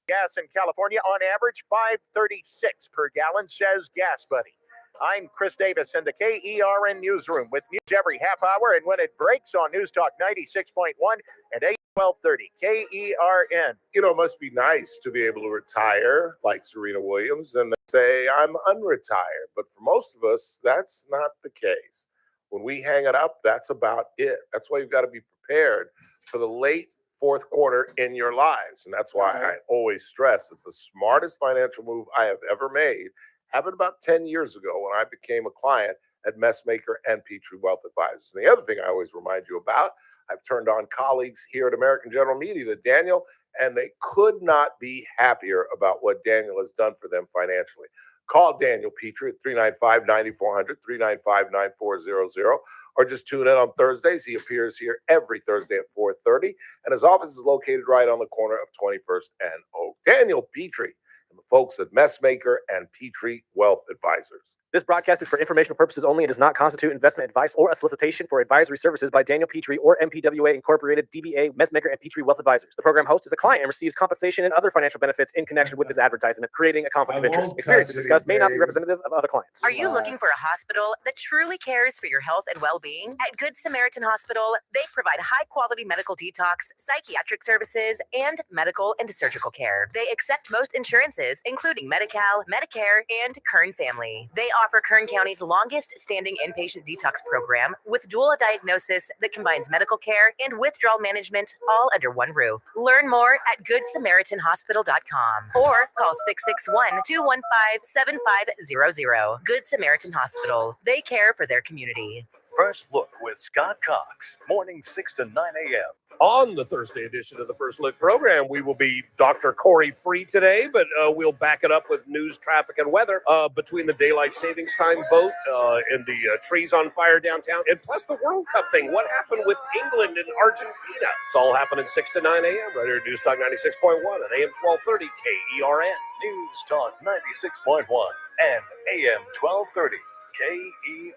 Gas in California on average $5.36 per gallon, says Gas Buddy. I'm Chris Davis in the KERN newsroom with news every half hour and when it breaks on News Talk 96.1 and AM 1230 KERN. You know, it must be nice to be able to retire like Serena Williams and say, I'm unretired. But for most of us, that's not the case. When we hang it up, that's about it. That's why you've got to be prepared for the late fourth quarter in your lives. And that's why I always stress that the smartest financial move I have ever made happened about 10 years ago when I became a client at Messmaker and Petrie Wealth Advisors. And the other thing I always remind you about, I've turned on colleagues here at American General Media to Daniel, and they could not be happier about what Daniel has done for them financially. Call Daniel Petrie at 395-9400, 395-9400, or just tune in on Thursdays. He appears here every Thursday at 4:30, and his office is located right on the corner of 21st and Oak. Daniel Petrie and the folks at Messmaker and Petrie Wealth Advisors. This broadcast is for informational purposes only and does not constitute investment advice or a solicitation for advisory services by Daniel Petrie or MPWA Incorporated, DBA, Messmaker, and Petrie Wealth Advisors. The program host is a client and receives compensation and other financial benefits in connection with this advertisement, creating a conflict of interest. Experiences discussed may not be representative of other clients. Are you looking for a hospital that truly cares for your health and well-being? At Good Samaritan Hospital, they provide high-quality medical detox, psychiatric services, and medical and surgical care. They accept most insurances, including Medi-Cal, Medicare, and Kern Family. They offer Kern County's longest-standing inpatient detox program with dual diagnosis that combines medical care and withdrawal management all under one roof. Learn more at GoodSamaritanHospital.com or call 661-215-7500. Good Samaritan Hospital. They care for their community. First Look with Scott Cox, morning 6 to 9 a.m. On the Thursday edition of the First Look program, we will be Dr. Corey Free today, but we'll back it up with news, traffic, and weather between the daylight savings time vote and the trees on fire downtown, and plus the World Cup thing. What happened with England and Argentina? It's all happening 6 to 9 a.m. right here at News Talk 96.1 and AM 1230 KERN. News Talk 96.1 and AM 1230 KERN.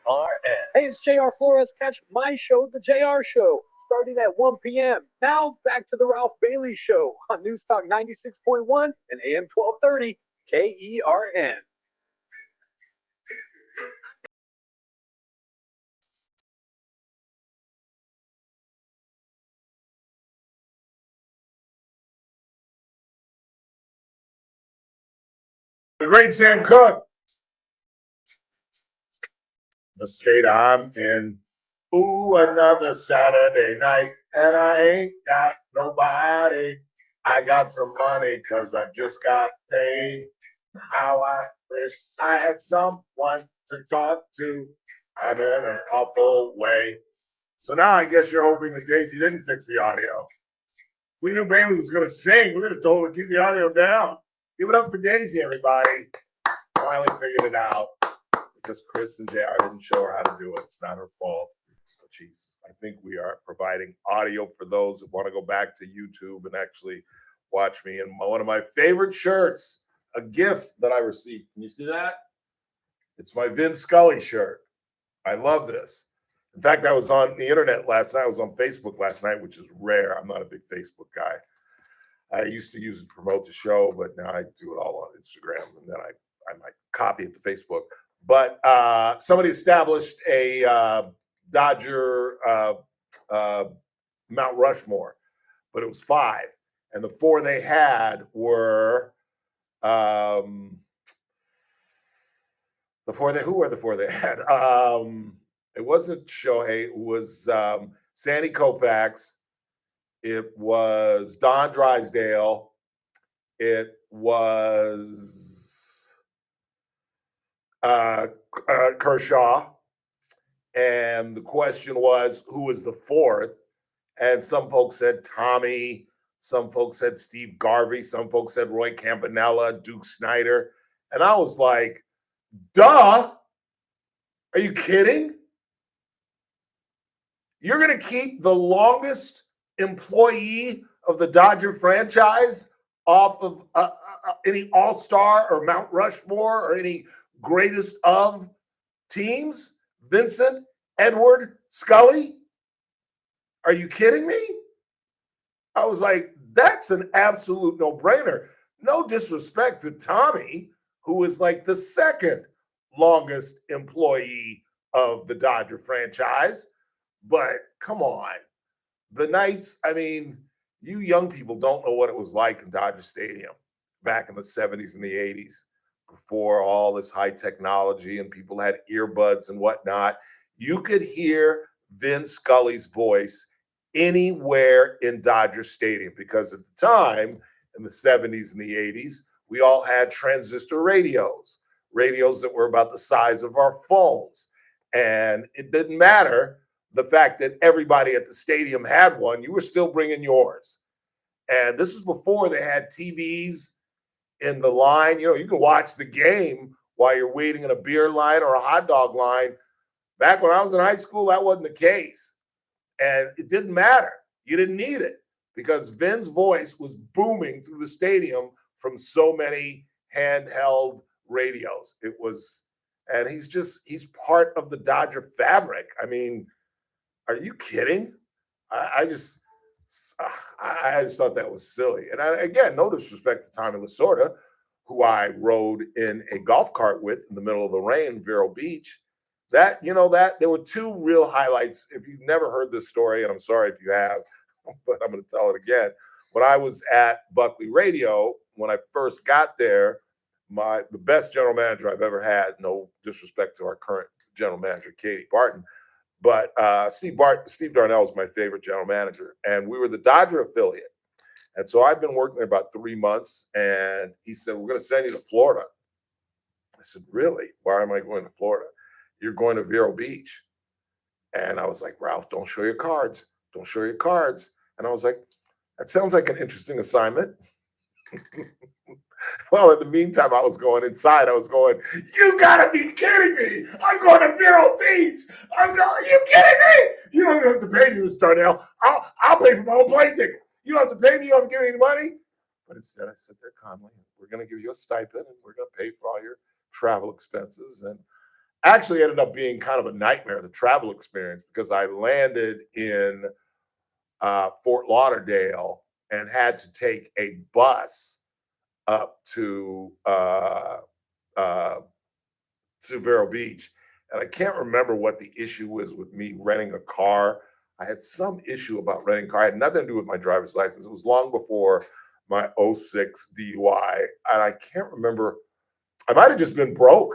Hey, it's JR Flores. Catch my show, The JR Show, starting at 1 p.m. Now back to the Ralph Bailey Show on News Talk 96.1 and AM 1230 KERN. The great Sam Cooke. The state I'm in. Ooh, another Saturday night, and I ain't got nobody. I got some money because I just got paid. How I wish I had someone to talk to. I'm in an awful way. So now I guess you're hoping that Daisy didn't fix the audio. We knew Bailey was going to sing. We could have told her to keep the audio down. Give it up for Daisy, everybody. Finally figured it out. Because Chris and JR didn't show her how to do it. It's not her fault. Jeez, I think we are providing audio for those that want to go back to YouTube and actually watch me in one of my favorite shirts, a gift that I received. Can you see that? It's my Vin Scully shirt. I love this. In fact, I was on the internet last night. I was on Facebook last night, which is rare. I'm not a big Facebook guy. I used to use it to promote the show, but now I do it all on Instagram, and then I might copy it to Facebook. But somebody established a Dodger Mount Rushmore, but it was 5. And the 4 they had were who were the 4 they had? It wasn't Shohei, it was Sandy Koufax, it was Don Drysdale, it was Kershaw, and the question was who was the 4th, and some folks said Tommy, some folks said Steve Garvey, some folks said Roy Campanella, Duke Snyder, and I was like, duh, are you kidding? You're going to keep the longest employee of the Dodger franchise off of any All-Star or Mount Rushmore or any greatest of teams? Vincent Edward Scully? Are you kidding me? I was like, that's an absolute no-brainer. No disrespect to Tommy, who is like the second longest employee of the Dodger franchise. But come on, the Knights, I mean, you young people don't know what it was like in Dodger Stadium back in the 70s and the 80s before all this high technology and people had earbuds and whatnot. You could hear Vin Scully's voice anywhere in Dodger Stadium because at the time, in the 70s and the 80s, we all had transistor radios that were about the size of our phones. And it didn't matter the fact that everybody at the stadium had one, you were still bringing yours. And this was before they had TVs in the line. You know, you can watch the game while you're waiting in a beer line or a hot dog line. Back when I was in high school, that wasn't the case. And it didn't matter. You didn't need it because Vin's voice was booming through the stadium from so many handheld radios. It was, and he's part of the Dodger fabric. I mean, are you kidding? I just thought that was silly. And again, no disrespect to Tommy Lasorda, who I rode in a golf cart with in the middle of the rain in Vero Beach. That there were two real highlights. If you've never heard this story, and I'm sorry if you have, but I'm going to tell it again. When I was at Buckley Radio, when I first got there, the best general manager I've ever had, no disrespect to our current general manager, Katie Barton, but Steve Darnell was my favorite general manager, and we were the Dodger affiliate. And so I've been working there about 3 months, and he said, "We're going to send you to Florida." I said, "Really? Why am I going to Florida?" "You're going to Vero Beach." And I was like, "Ralph, don't show your cards. Don't show your cards." And I was like, "That sounds like an interesting assignment." Well, in the meantime, I was going inside. I was going, "You gotta be kidding me. I'm going to Vero Beach. Are you kidding me? You don't have to pay me, Mr. Darnell. I'll pay for my own plane ticket. You don't have to pay me. You don't have to give me any money." But instead, I said there calmly, "We're going to give you a stipend and we're going to pay for all your travel expenses." And actually ended up being kind of a nightmare, the travel experience, because I landed in Fort Lauderdale and had to take a bus up to Vero Beach. And I can't remember what the issue was with me renting a car. I had some issue about renting a car. It had nothing to do with my driver's license. It was long before my 06 DUI. And I can't remember. I might have just been broke.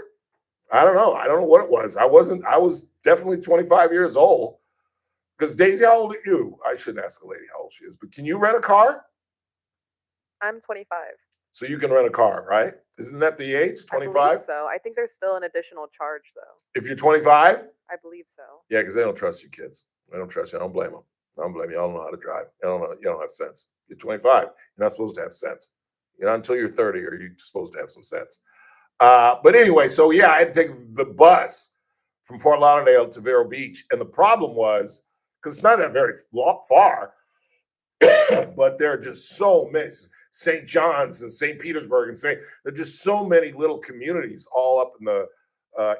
I don't know. I don't know what it was. I was definitely 25 years old. Because Daisy, how old are you? I shouldn't ask a lady how old she is, but can you rent a car? I'm 25. So you can rent a car, right? Isn't that the age, 25? I believe so. I think there's still an additional charge, though. If you're 25? I believe so. Yeah, because they don't trust you kids. They don't trust you. I don't blame them. I don't blame you. I don't know how to drive. You don't have sense. You're 25. You're not supposed to have sense. You're not until you're 30 are you supposed to have some sense. But anyway, so yeah, I had to take the bus from Fort Lauderdale to Vero Beach. And the problem was, because it's not that very far, but there are just so many. St. John's and St. Petersburg and there are just so many little communities all up in the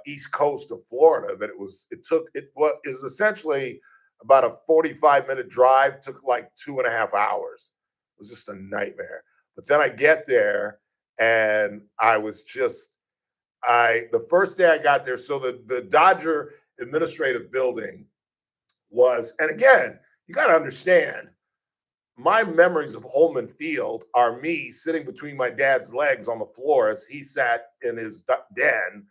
east coast of Florida that it is essentially about a 45-minute drive, took like 2.5 hours. It was just a nightmare. But then I get there and I was the first day I got there, so the Dodger administrative building was, and again, you got to understand, my memories of Holman Field are me sitting between my dad's legs on the floor as he sat in his den,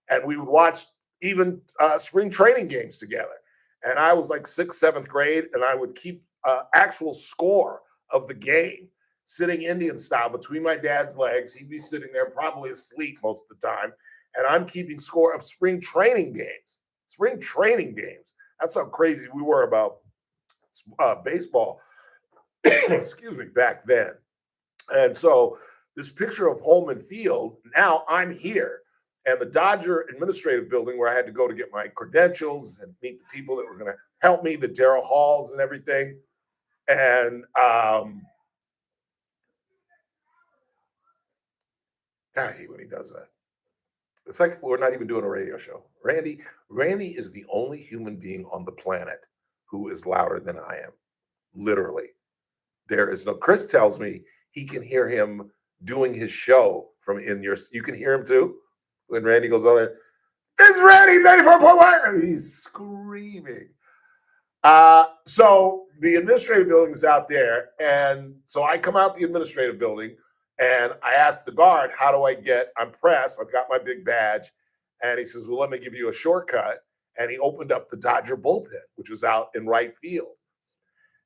and we would watch even spring training games together. And I was like 6th, 7th grade, and I would keep actual score of the game sitting Indian style between my dad's legs. He'd be sitting there probably asleep most of the time, and I'm keeping score of spring training games. Spring training games. That's how crazy we were about baseball. Excuse me, back then. And so this picture of Holman Field, now I'm here, and the Dodger administrative building where I had to go to get my credentials and meet the people that were going to help me, the Darryl Halls and everything. And God, I hate when he does that. It's like we're not even doing a radio show. Randy is the only human being on the planet who is louder than I am. Literally. There is no, Chris tells me he can hear him doing his show from in your, you can hear him too when Randy goes on there. This is Randy 94.1. He's screaming. So the administrative building is out there. And so I come out the administrative building and I ask the guard, how do I get, I'm press, I've got my big badge. And he says, well, let me give you a shortcut. And he opened up the Dodger bullpen, which was out in right field.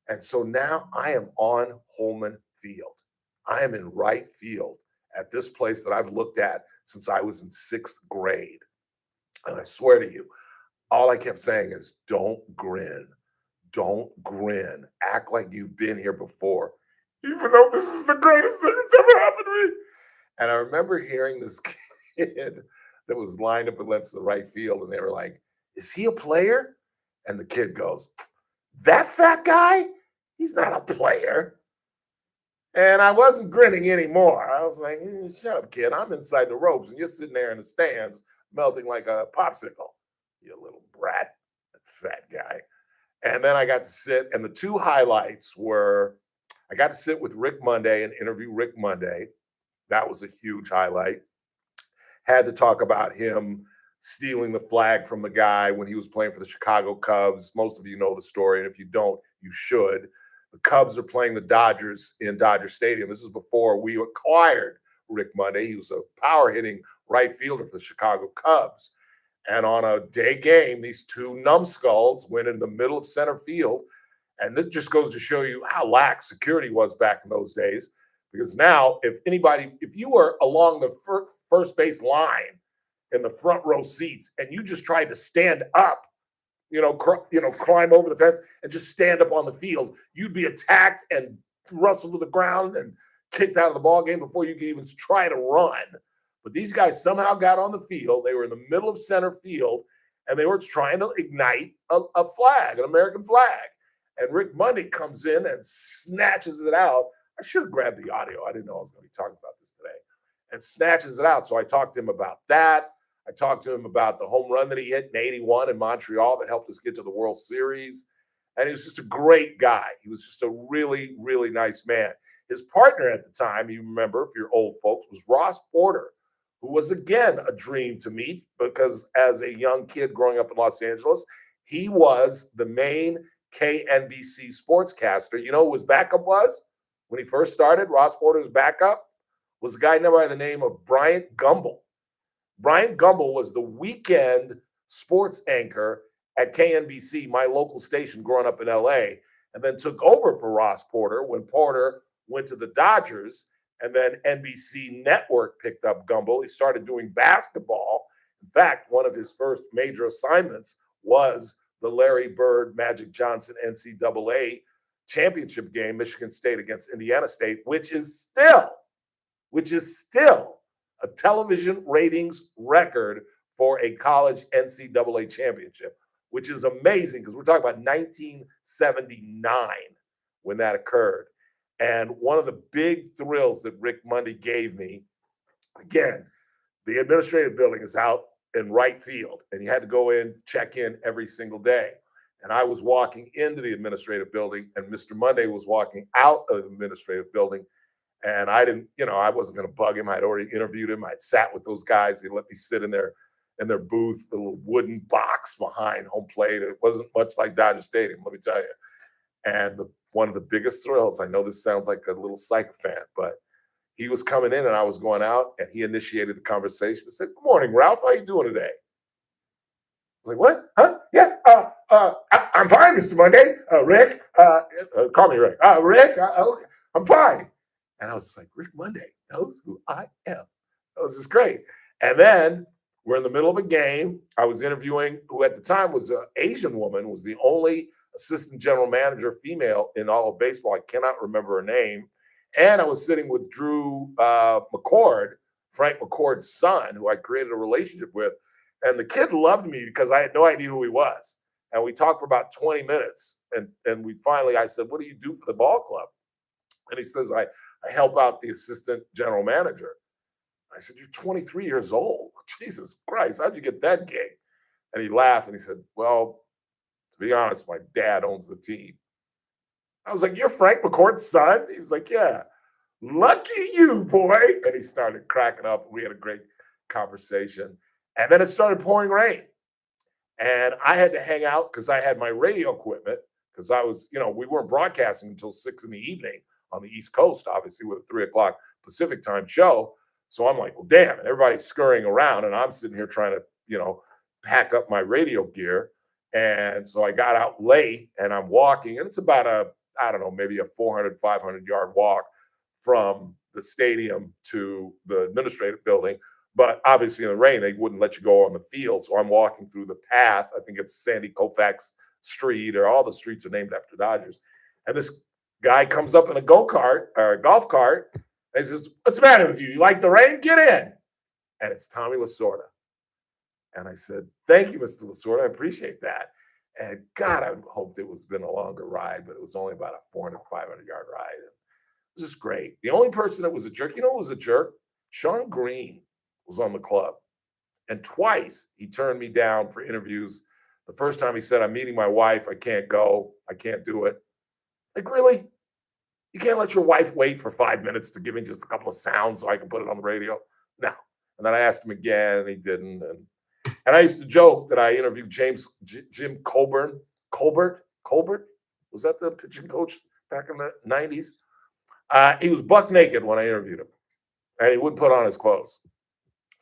And so now I am on Holman Field. I am in right field at this place that I've looked at since I was in 6th grade. And I swear to you, all I kept saying is, don't grin. Don't grin. Act like you've been here before, even though this is the greatest thing that's ever happened to me. And I remember hearing this kid that was lined up against the right field, and they were like, is he a player? And the kid goes, that fat guy? He's not a player. And I wasn't grinning anymore. I was like, shut up, kid. I'm inside the ropes, and you're sitting there in the stands melting like a popsicle, you little brat, fat guy. And then I got to sit, and the two highlights were, I got to sit with Rick Monday and interview Rick Monday. That was a huge highlight. Had to talk about him stealing the flag from the guy when he was playing for the Chicago Cubs. Most of you know the story, and if you don't, you should. The Cubs are playing the Dodgers in Dodger Stadium. This is before we acquired Rick Monday. He was a power-hitting right fielder for the Chicago Cubs. And on a day game, these two numbskulls went in the middle of center field. And this just goes to show you how lax security was back in those days. Because now, if you were along the first base line in the front row seats and you just tried to stand up, climb over the fence and just stand up on the field, you'd be attacked and rustled to the ground and kicked out of the ball game before you could even try to run. But these guys somehow got on the field. They were in the middle of center field, and they were trying to ignite a flag, an American flag. And Rick Monday comes in and snatches it out. I should have grabbed the audio. I didn't know I was going to be talking about this today. And snatches it out. So I talked to him about that. I talked to him about the home run that he hit in 81 in Montreal that helped us get to the World Series. And he was just a great guy. He was just a really, really nice man. His partner at the time, you remember, if you're old folks, was Ross Porter, who was, again, a dream to meet because as a young kid growing up in Los Angeles, he was the main KNBC sportscaster. You know who his backup was when he first started? Ross Porter's backup was a guy by the name of Bryant Gumbel. Bryant Gumbel was the weekend sports anchor at KNBC, my local station growing up in LA, and then took over for Ross Porter when Porter went to the Dodgers. And then NBC Network picked up Gumbel. He started doing basketball. In fact, one of his first major assignments was the Larry Bird, Magic Johnson NCAA championship game, Michigan State against Indiana State, which is still a television ratings record for a college NCAA championship, which is amazing because we're talking about 1979 when that occurred. And one of the big thrills that Rick Monday gave me, again, the administrative building is out in right field, and you had to go in, check in every single day. And I was walking into the administrative building, and Mr. Monday was walking out of the administrative building. And I didn't, I wasn't going to bug him. I'd already interviewed him. I'd sat with those guys. They let me sit in their booth, a little wooden box behind home plate. It wasn't much like Dodger Stadium, let me tell you. And one of the biggest thrills, I know this sounds like a little sycophant, but he was coming in and I was going out, and he initiated the conversation. He said, "Good morning, Ralph. How you doing today?" I was like, "What? Huh? Yeah, I'm fine, Mr. Monday. Rick, call me Rick. Rick, okay, I'm fine." And I was just like, Rick Monday knows who I am. That was just great. And then we're in the middle of a game. I was interviewing who at the time was an Asian woman, was the only assistant general manager female in all of baseball. I cannot remember her name. And I was sitting with Drew McCord, Frank McCord's son, who I created a relationship with. And the kid loved me because I had no idea who he was. And we talked for about 20 minutes. And I said, "What do you do for the ball club?" And he says, I help out the assistant general manager. I said, "You're 23 years old. Jesus Christ, how'd you get that gig?" And he laughed and he said, "Well, to be honest, my dad owns the team." I was like, "You're Frank McCord's son?" He's like, "Yeah." Lucky you, boy. And he started cracking up. We had a great conversation. And then it started pouring rain. And I had to hang out because I had my radio equipment because I was, we weren't broadcasting until 6 in the evening on the East Coast, obviously, with a 3 o'clock Pacific time show. So I'm like, well, damn. And everybody's scurrying around. And I'm sitting here trying to, pack up my radio gear. And so I got out late and I'm walking. And it's about maybe a 400, 500 yard walk from the stadium to the administrative building. But obviously in the rain, they wouldn't let you go on the field. So I'm walking through the path. I think it's Sandy Koufax Street, or all the streets are named after Dodgers. And this guy comes up in a go-kart or a golf cart. And he says, "What's the matter with you? You like the rain? Get in." And it's Tommy Lasorda. And I said, "Thank you, Mr. Lasorda. I appreciate that." And God, I hoped it was been a longer ride, but it was only about a 400, 500 yard ride. And it was just great. The only person that was a jerk, who was a jerk? Sean Green was on the club. And twice he turned me down for interviews. The first time he said, "I'm meeting my wife. I can't go. I can't do it." Like, really? You can't let your wife wait for 5 minutes to give me just a couple of sounds so I can put it on the radio? No. And then I asked him again, and he didn't. And I used to joke that I interviewed Jim Colbert. Was that the pitching coach back in the 90s? He was buck naked when I interviewed him, and he wouldn't put on his clothes.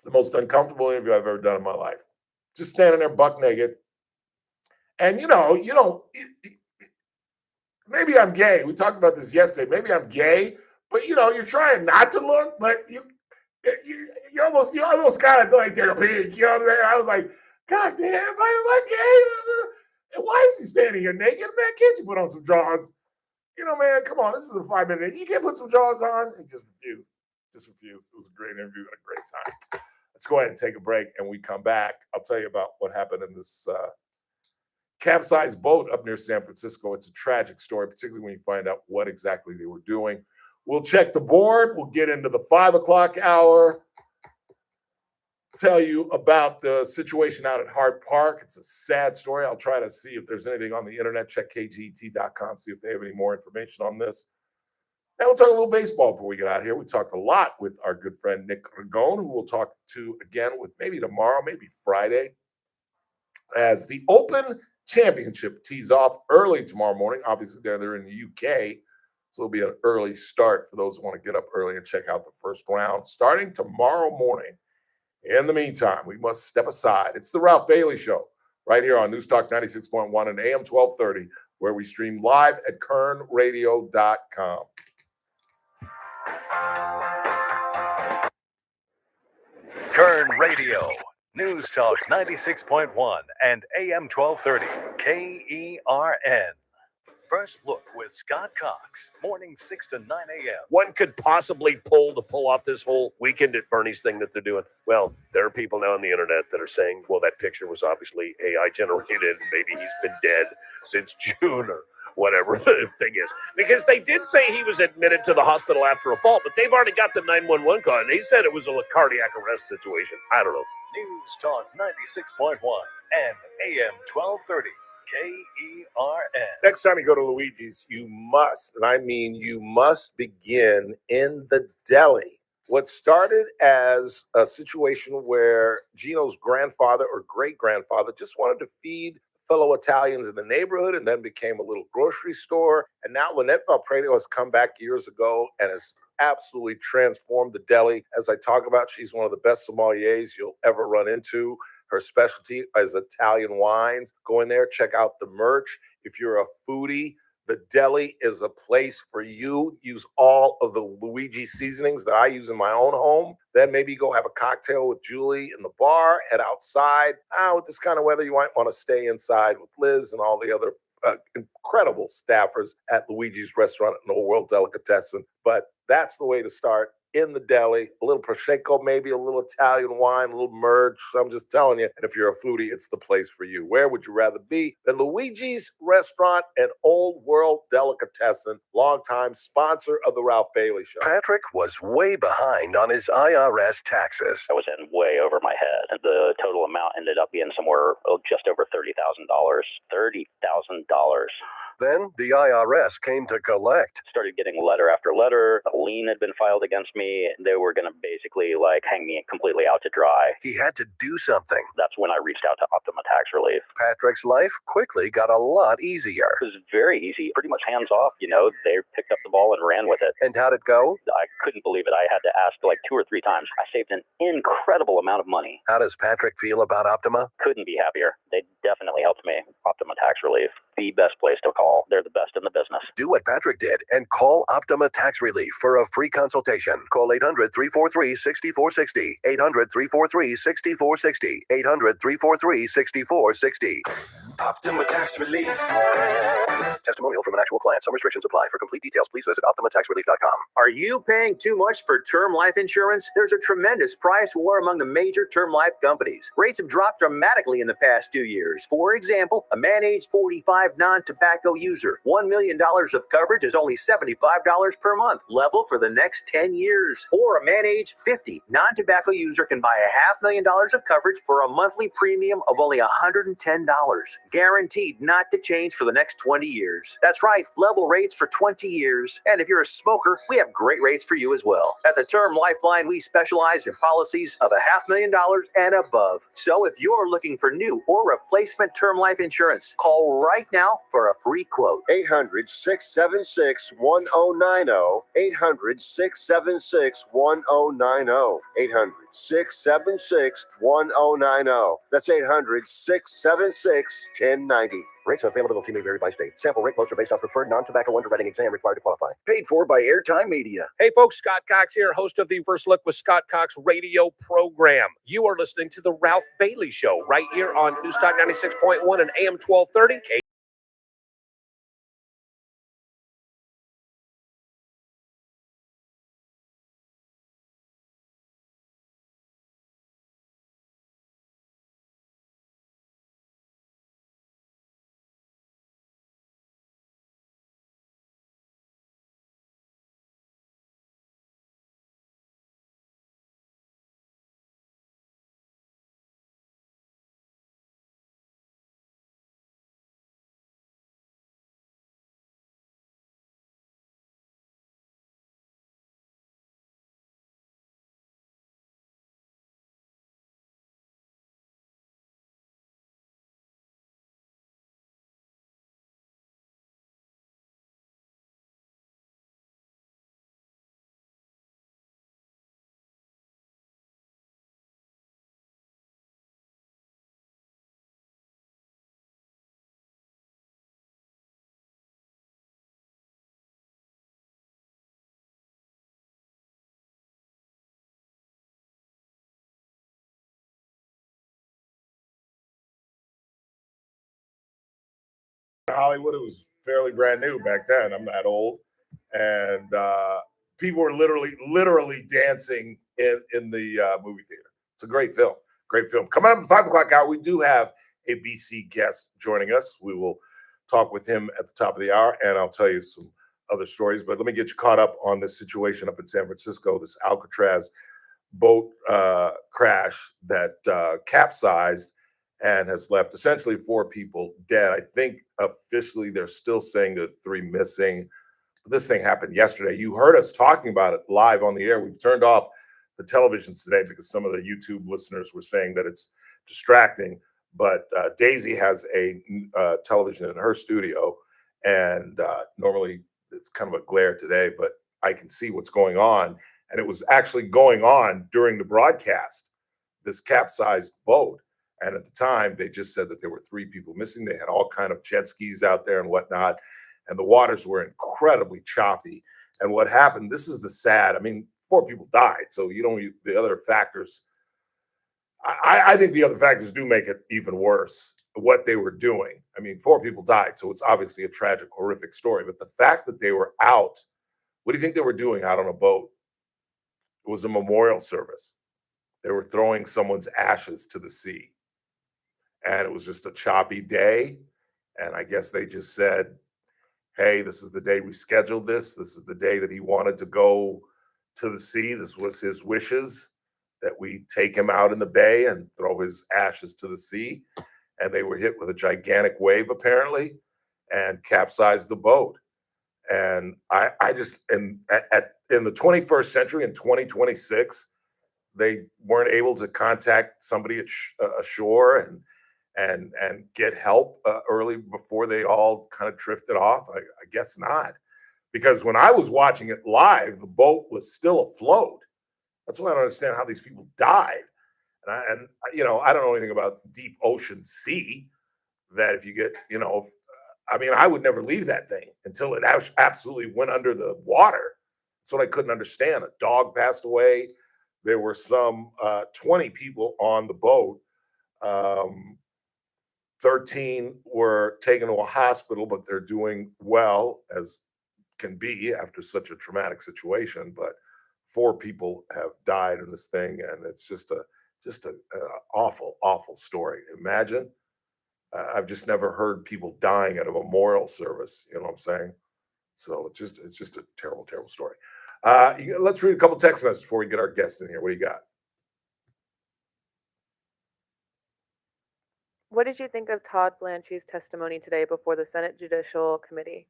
The most uncomfortable interview I've ever done in my life. Just standing there buck naked. And, maybe I'm gay. We talked about this yesterday. Maybe I'm gay, but, you're trying not to look, but you almost kind of like they're a pig. You know what I'm saying? I was like, God damn, am I gay? And why is he standing here naked? Man, can't you put on some drawers? Man, come on. This is a 5 minute. You can't put some drawers on? He just refused. It was a great interview and a great time. Let's go ahead and take a break. And we come back. I'll tell you about what happened in this capsized boat up near San Francisco. It's a tragic story, particularly when you find out what exactly they were doing. We'll check the board. We'll get into the 5 o'clock hour. Tell you about the situation out at Hart Park. It's a sad story. I'll try to see if there's anything on the internet. Check kget.com, see if they have any more information on this. And we'll talk a little baseball before we get out of here. We talked a lot with our good friend Nick Ragone, who we'll talk to again with maybe tomorrow, maybe Friday, as the Open Championship tees off early tomorrow morning. Obviously, they're in the UK, so it'll be an early start for those who want to get up early and check out the first round starting tomorrow morning. In the meantime, we must step aside. It's the Ralph Bailey Show right here on News Talk 96.1 and AM 1230, where we stream live at kernradio.com. Kern Radio, News Talk 96.1 and AM 1230, KERN. First Look with Scott Cox, morning 6 to 9 a.m. One could possibly pull off this whole Weekend at Bernie's thing that they're doing. Well, there are people now on the internet that are saying, well, that picture was obviously AI generated. Maybe he's been dead since June or whatever the thing is. Because they did say he was admitted to the hospital after a fall, but they've already got the 911 call, and they said it was a cardiac arrest situation. I don't know. News Talk 96.1 and AM 1230. KERN. Next time you go to Luigi's, you must, and I mean you must, begin in the deli. What started as a situation where Gino's grandfather or great-grandfather just wanted to feed fellow Italians in the neighborhood, and then became a little grocery store. And now Lynette Valpredo has come back years ago and has absolutely transformed the deli. As I talk about, she's one of the best sommeliers you'll ever run into. Her specialty is Italian wines. Go in there, check out the merch. If you're a foodie, the deli is a place for you. Use all of the Luigi seasonings that I use in my own home. Then maybe go have a cocktail with Julie in the bar, head outside. With this kind of weather, you might want to stay inside with Liz and all the other incredible staffers at Luigi's Restaurant at Old World Delicatessen. But that's the way to start. In the deli, a little Prosecco, maybe a little Italian wine, a little merch. I'm just telling you. And if you're a foodie, it's the place for you. Where would you rather be than Luigi's Restaurant and Old World Delicatessen, longtime sponsor of the Ralph Bailey Show? Patrick was way behind on his IRS taxes. I was in way over my head. And the total amount ended up being somewhere just over $30,000. $30,000. Then the IRS came to collect. Started getting letter after letter. A lien had been filed against me. They were going to basically hang me completely out to dry. He had to do something. That's when I reached out to Optima Tax Relief. Patrick's life quickly got a lot easier. It was very easy, pretty much hands off. They picked up the ball and ran with it. And how'd it go? I couldn't believe it. I had to ask 2 or 3 times. I saved an incredible amount of money. How does Patrick feel about Optima? Couldn't be happier. They definitely helped me. Optima Tax Relief, the best place to call. They're the best in the business. Do what Patrick did and call Optima Tax Relief for a free consultation. Call 800-343-6460. 800-343-6460. 800-343-6460. Optima Tax Relief. Testimonial from an actual client. Some restrictions apply. For complete details, please visit OptimaTaxRelief.com. Are you paying too much for term life insurance? There's a tremendous price war among the major term life companies. Rates have dropped dramatically in the past 2 years. For example, a man age 45 non-tobacco user, $1 million of coverage is only $75 per month, level for the next 10 years. Or a man age 50 non-tobacco user can buy $500,000 of coverage for a monthly premium of only $110, guaranteed not to change for the next 20 years. That's right, level rates for 20 years. And if you're a smoker, we have great rates for you as well. At the Term Lifeline, we specialize in policies of $500,000 and above. So if you're looking for new or replacement term life insurance, call right now for a free quote. 800-676-1090. 800-676-1090. 800-676-1090. That's 800-676-1090. Rates availability may vary by state. Sample rate quotes are based on preferred non-tobacco underwriting exam required to qualify. Paid for by Airtime Media. Hey folks, Scott Cox here, host of the First Look with Scott Cox radio program. You are listening to the Ralph Bailey Show right here on Newstalk 96.1 and AM 1230. Hollywood, it was fairly brand new back then. I'm that old. And people were literally dancing in the movie theater. It's a great film. Great film. Coming up at the 5 o'clock hour, we do have a BC guest joining us. We will talk with him at the top of the hour, and I'll tell you some other stories. But let me get you caught up on this situation up in San Francisco, this Alcatraz boat crash that capsized and has left essentially 4 people dead. I think officially they're still saying there are 3 missing. But this thing happened yesterday. You heard us talking about it live on the air. We've turned off the televisions today because some of the YouTube listeners were saying that it's distracting. But Daisy has a television in her studio, and normally it's kind of a glare today, but I can see what's going on. And it was actually going on during the broadcast, this capsized boat. And at the time, they just said that there were 3 people missing. They had all kind of jet skis out there and whatnot. And the waters were incredibly choppy. And what happened, this is the sad, 4 people died. So, the other factors, I think the other factors do make it even worse, what they were doing. 4 people died. So it's obviously a tragic, horrific story. But the fact that they were out, what do you think they were doing out on a boat? It was a memorial service. They were throwing someone's ashes to the sea. And it was just a choppy day. And I guess they just said, hey, this is the day we scheduled this. This is the day that he wanted to go to the sea. This was his wishes, that we take him out in the bay and throw his ashes to the sea. And they were hit with a gigantic wave, apparently. and capsized the boat. And I just, in the 21st century, in 2026, they weren't able to contact somebody ashore and get help early before they all kind of drifted off. I guess not, because when I was watching it live, the boat was still afloat. That's why I don't understand how these people died. And I don't know anything about deep ocean sea, that if you get, I mean, I would never leave that thing until it absolutely went under the water. That's what I couldn't understand. A dog passed away. There were some 20 people on the boat. 13 were taken to a hospital, but they're doing well, as can be after such a traumatic situation. But 4 people have died in this thing, and it's just a awful, awful story. Imagine. I've just never heard people dying at a memorial service. You know what I'm saying? So it's just a terrible, terrible story. Let's read a couple text messages before we get our guest in here. What do you got? What did you think of Todd Blanche's testimony today before the Senate Judicial Committee?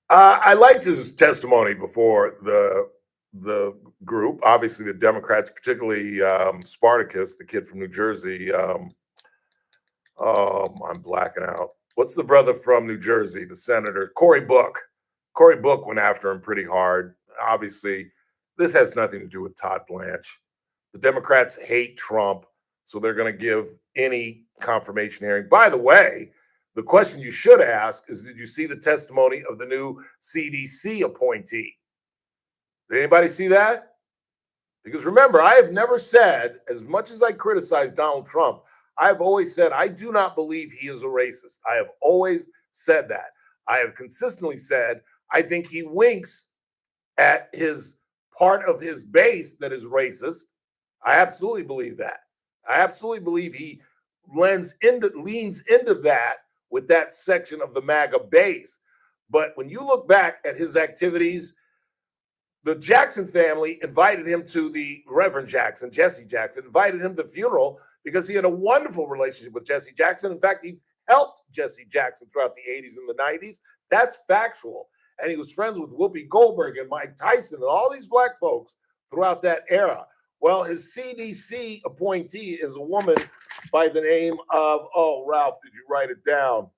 I liked his testimony before the group. Obviously, the Democrats, particularly Spartacus, the kid from New Jersey. I'm blacking out. What's the brother from New Jersey, the senator? Cory Book. Cory Book went after him pretty hard. Obviously, this has nothing to do with Todd Blanche. The Democrats hate Trump, so they're going to give any confirmation hearing. By the way, the question you should ask is, did you see the testimony of the new CDC appointee? Did anybody see that? Because remember, I have never said, as much as I criticize Donald Trump, I've always said I do not believe he is a racist. I have always said that. I have consistently said I think he winks at his part of his base that is racist. I absolutely believe that. I absolutely believe he leans into that with that section of the MAGA base. But when you look back at his activities, the Jackson family invited him to the Reverend Jackson, Jesse Jackson, invited him to the funeral because he had a wonderful relationship with Jesse Jackson. In fact, he helped Jesse Jackson throughout the 80s and the 90s. That's factual. And he was friends with Whoopi Goldberg and Mike Tyson and all these black folks throughout that era. Well, his CDC appointee is a woman by the name of, Ralph, did you write it down?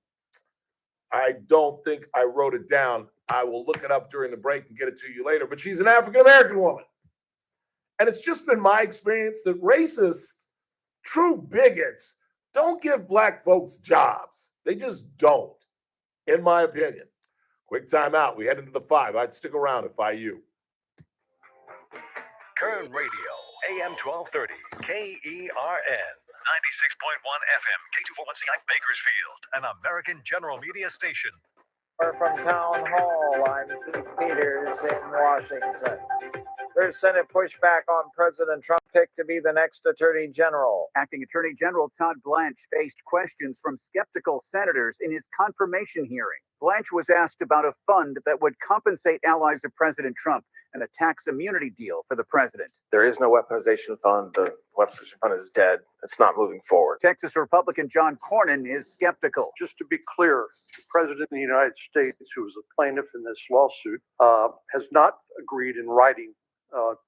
I don't think I wrote it down. I will look it up during the break and get it to you later. But she's an African-American woman. And it's just been my experience that racists, true bigots, don't give black folks jobs. They just don't, in my opinion. Quick time out. We head into the 5. I'd stick around if I you. Kern Radio, AM 1230, KERN, 96.1 FM, K241CI Bakersfield, an American General Media station. From Town Hall, I'm Keith Peters in Washington. There's Senate pushback on President Trump pick to be the next Attorney General. Acting Attorney General Todd Blanche faced questions from skeptical senators in his confirmation hearing. Blanche was asked about a fund that would compensate allies of President Trump and a tax immunity deal for the president. There is no weaponization fund. The weaponization fund is dead. It's not moving forward. Texas Republican John Cornyn is skeptical. Just to be clear, the President of the United States, who is the plaintiff in this lawsuit, has not agreed in writing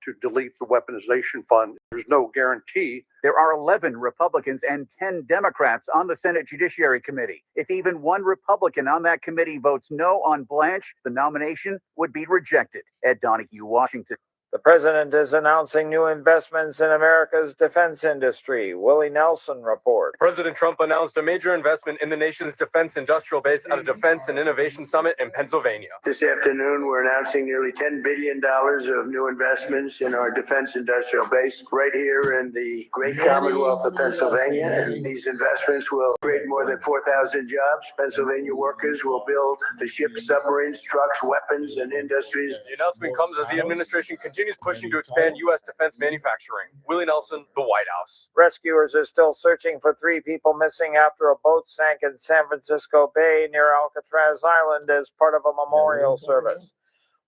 to delete the weaponization fund. There's no guarantee. There are 11 Republicans and 10 Democrats on the Senate Judiciary Committee. If even one Republican on that committee votes no on Blanche, the nomination would be rejected. Ed Donahue, Washington. The president is announcing new investments in America's defense industry. Willie Nelson reports. President Trump announced a major investment in the nation's defense industrial base at a Defense and Innovation Summit in Pennsylvania. This afternoon, we're announcing nearly $10 billion of new investments in our defense industrial base right here in the great Commonwealth of Pennsylvania. And these investments will create more than 4,000 jobs. Pennsylvania workers will build the ships, submarines, trucks, weapons, and industries. The announcement comes as the administration continues pushing to expand U.S. defense manufacturing. Willie Nelson, the White House. Rescuers are still searching for 3 people missing after a boat sank in San Francisco Bay near Alcatraz Island as part of a memorial service.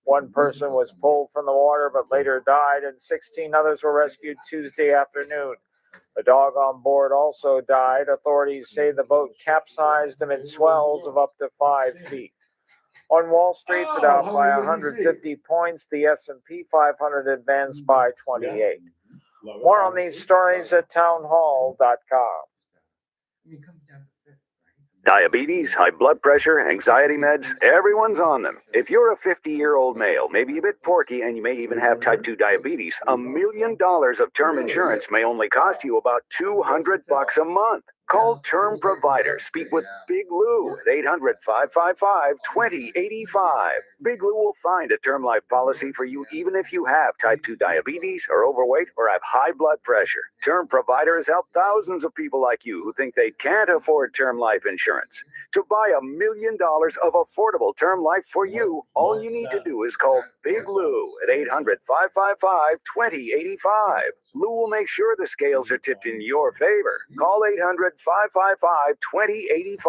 1 person was pulled from the water but later died, and 16 others were rescued Tuesday afternoon. The dog on board also died. Authorities say the boat capsized amid swells of up to 5 feet. On Wall Street, the Dow by 150 points, the S&P 500 advanced by 28. More on these stories at townhall.com. Diabetes, high blood pressure, anxiety meds, everyone's on them. If you're a 50-year-old male, maybe a bit porky, and you may even have type 2 diabetes, $1 million of term insurance may only cost you about $200 a month. Call Term Provider. Speak with Big Lou at 800-555-2085. Big Lou will find a term life policy for you even if you have type 2 diabetes, are overweight, or have high blood pressure. Term Provider has helped thousands of people like you who think they can't afford term life insurance. To buy $1 million of affordable term life for you, all you need to do is call Big Lou at 800-555-2085. Lou will make sure the scales are tipped in your favor. Call 800-555-2085.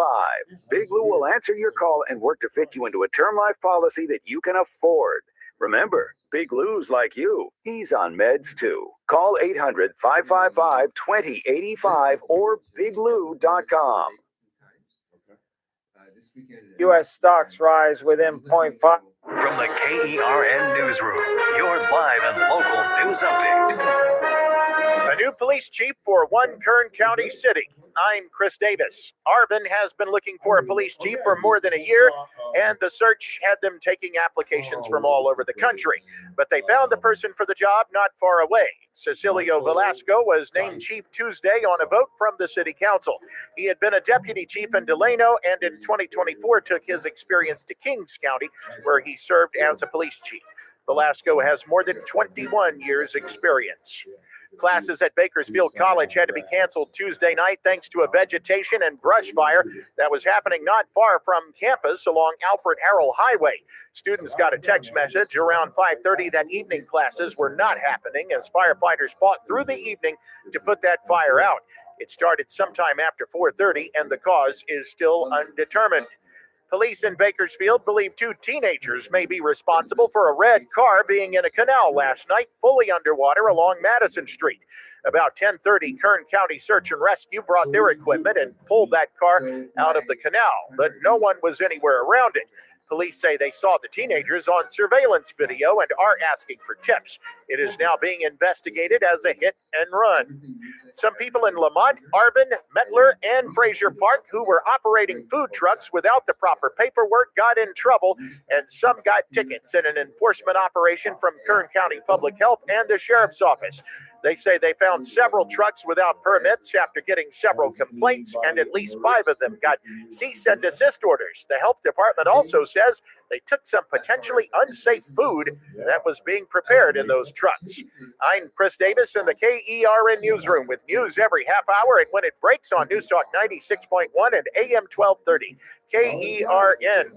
Big Lou will answer your call and work to fit you into a term life policy that you can afford. Remember, Big Lou's like you. He's on meds too. Call 800-555-2085 or biglou.com. U.S. stocks rise within 0.5. From the KERN Newsroom, your live and local news update. A new police chief for one Kern County city. I'm Chris Davis. Arvin has been looking for a police chief for more than a year, and the search had them taking applications from all over the country. But they found the person for the job not far away. Cecilio Velasco was named chief Tuesday on a vote from the city council. He had been a deputy chief in Delano and in 2024 took his experience to Kings County, where he served as a police chief. Velasco has more than 21 years' experience. Classes at Bakersfield College had to be canceled Tuesday night thanks to a vegetation and brush fire that was happening not far from campus along Alfred Harrell Highway. Students got a text message around 5:30 that evening classes were not happening as firefighters fought through the evening to put that fire out. It started sometime after 4:30 and the cause is still undetermined. Police in Bakersfield believe two teenagers may be responsible for a red car being in a canal last night, fully underwater along Madison Street. About 10:30, Kern County Search and Rescue brought their equipment and pulled that car out of the canal, but no one was anywhere around it. Police say they saw the teenagers on surveillance video and are asking for tips. It is now being investigated as a hit and run. Some people in Lamont, Arvin, Mettler, and Fraser Park who were operating food trucks without the proper paperwork got in trouble, and some got tickets in an enforcement operation from Kern County Public Health and the Sheriff's Office. They say they found several trucks without permits after getting several complaints, and at least 5 of them got cease and desist orders. The health department also says they took some potentially unsafe food that was being prepared in those trucks. I'm Chris Davis in the KERN Newsroom with news every half hour and when it breaks on News Talk 96.1 and AM 1230. KERN.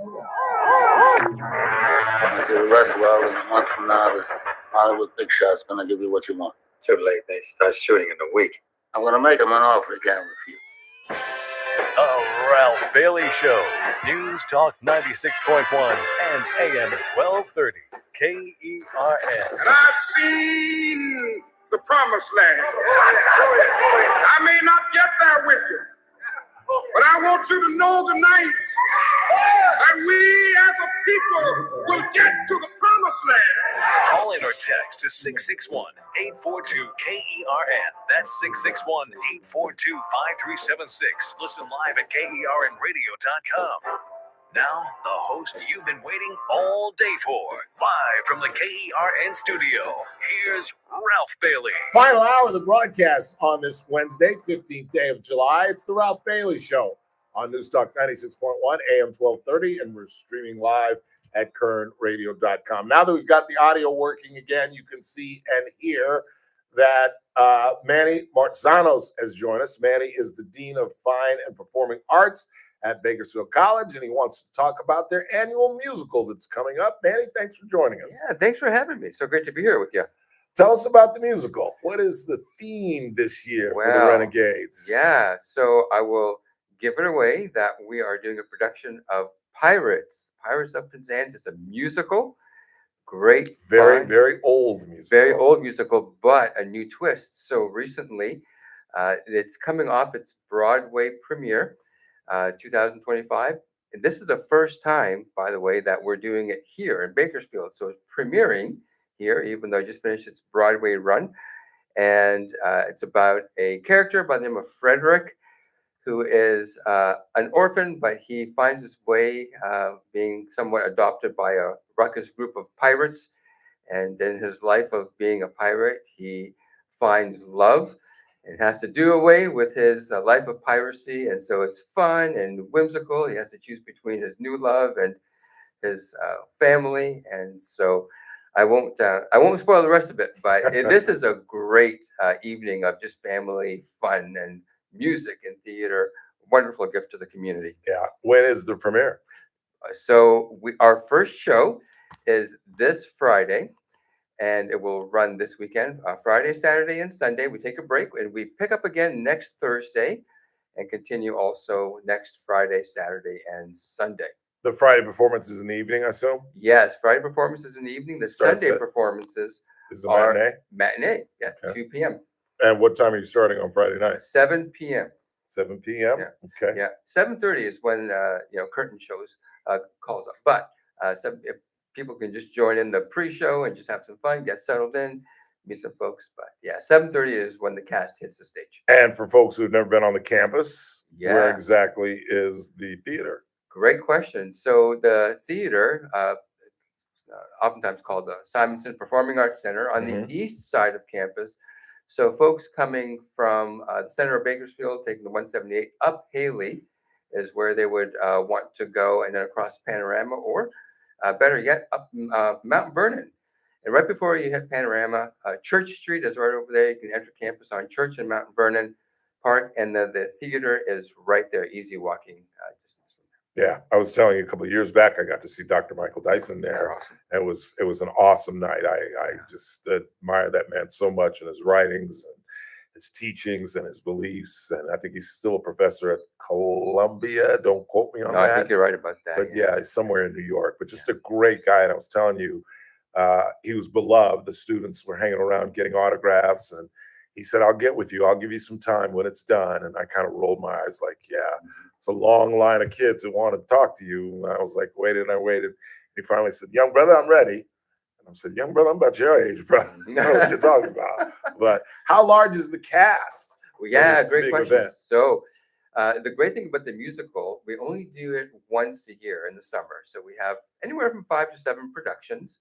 To the rest well in a month from now, this Hollywood Big Shot's gonna give you what you want. Too late. They start shooting in a week. I'm gonna make him an offer again with you. The Ralph Bailey Show. News Talk 96.1 and AM 1230. KERN. And I've seen the promised land. I may not get there with you, but I want you to know tonight that we as a people will get to the promised land. Call in or text to 661-842-KERN. That's 661-842-5376. Listen live at KERNradio.com. Now, the host you've been waiting all day for. Live from the KERN studio, here's Ralph Bailey. Final hour of the broadcast on this Wednesday, 15th day of July. It's the Ralph Bailey Show on News Talk 96.1, AM 1230, and we're streaming live at KERNradio.com. Now that we've got the audio working again, you can see and hear that Manny Martzanos has joined us. Manny is the Dean of Fine and Performing Arts at Bakersfield College, and he wants to talk about their annual musical that's coming up. Manny, thanks for joining us. Yeah, thanks for having me. So great to be here with you. Tell us about the musical. What is the theme this year for the Renegades? Yeah, so I will give it away that we are doing a production of Pirates of Penzance. It's a musical. Great, very old musical. Very old musical, but a new twist. So recently, It's coming off its Broadway premiere, 2025. And this is the first time, by the way, that we're doing it here in Bakersfield. So it's premiering here, even though it just finished its Broadway run. And it's about a character by the name of Frederick, who is an orphan, but he finds his way being somewhat adopted by a ruckus group of pirates. And in his life of being a pirate, he finds love and has to do away with his life of piracy. And so it's fun and whimsical. He has to choose between his new love and his family. And so I won't spoil the rest of it, but this is a great evening of just family fun and music and theater. Wonderful gift to the community. Yeah. When is the premiere? So our first show is this Friday, and it will run this weekend, Friday, Saturday, and Sunday. We take a break and we pick up again next Thursday and continue also next Friday, Saturday, and Sunday. The Friday performance is in the evening, I assume? Yes, Friday performance is in the evening. The Sunday performances is a matinee? Matinee, yeah, Okay. 2 p.m. And what time are you starting on Friday night? 7 p.m. 7 p.m. Yeah. Okay. Yeah, 7:30 is when curtain shows calls up. But if people can just join in the pre-show and just have some fun, get settled in, meet some folks. But yeah, 7:30 is when the cast hits the stage. And for folks who've never been on the campus, where Yeah. exactly is the theater? Great question. So the theater, oftentimes called the Simonson Performing Arts Center, on the east side of campus. So folks coming from the center of Bakersfield, taking the 178 up Haley, is where they would want to go, and then across Panorama, or better yet, up Mount Vernon. And right before you hit Panorama, Church Street is right over there. You can enter campus on Church and Mount Vernon Park, and the theater is right there, easy walking distance. Yeah, I was telling you a couple of years back, I got to see Dr. Michael Dyson there. Awesome. It was an awesome night. I just admire that man so much, and his writings and his teachings and his beliefs. And I think he's still a professor at Columbia. Don't quote me on No, that. I think you're right about that. But yeah, he's somewhere in New York. But just a great guy. And I was telling you, he was beloved. The students were hanging around getting autographs, and he said, "I'll get with you. I'll give you some time when it's done." And I kind of rolled my eyes like, yeah, it's a long line of kids that want to talk to you. And I was like, waited and I waited. He finally said, "Young brother, I'm ready." And I said, "Young brother, I'm about your age, bro. You know what you're talking about." But how large is the cast? Well, yeah, this great big question. event? So the great thing about the musical, we only do it once a year in the summer. So we have anywhere from 5 to 7 productions.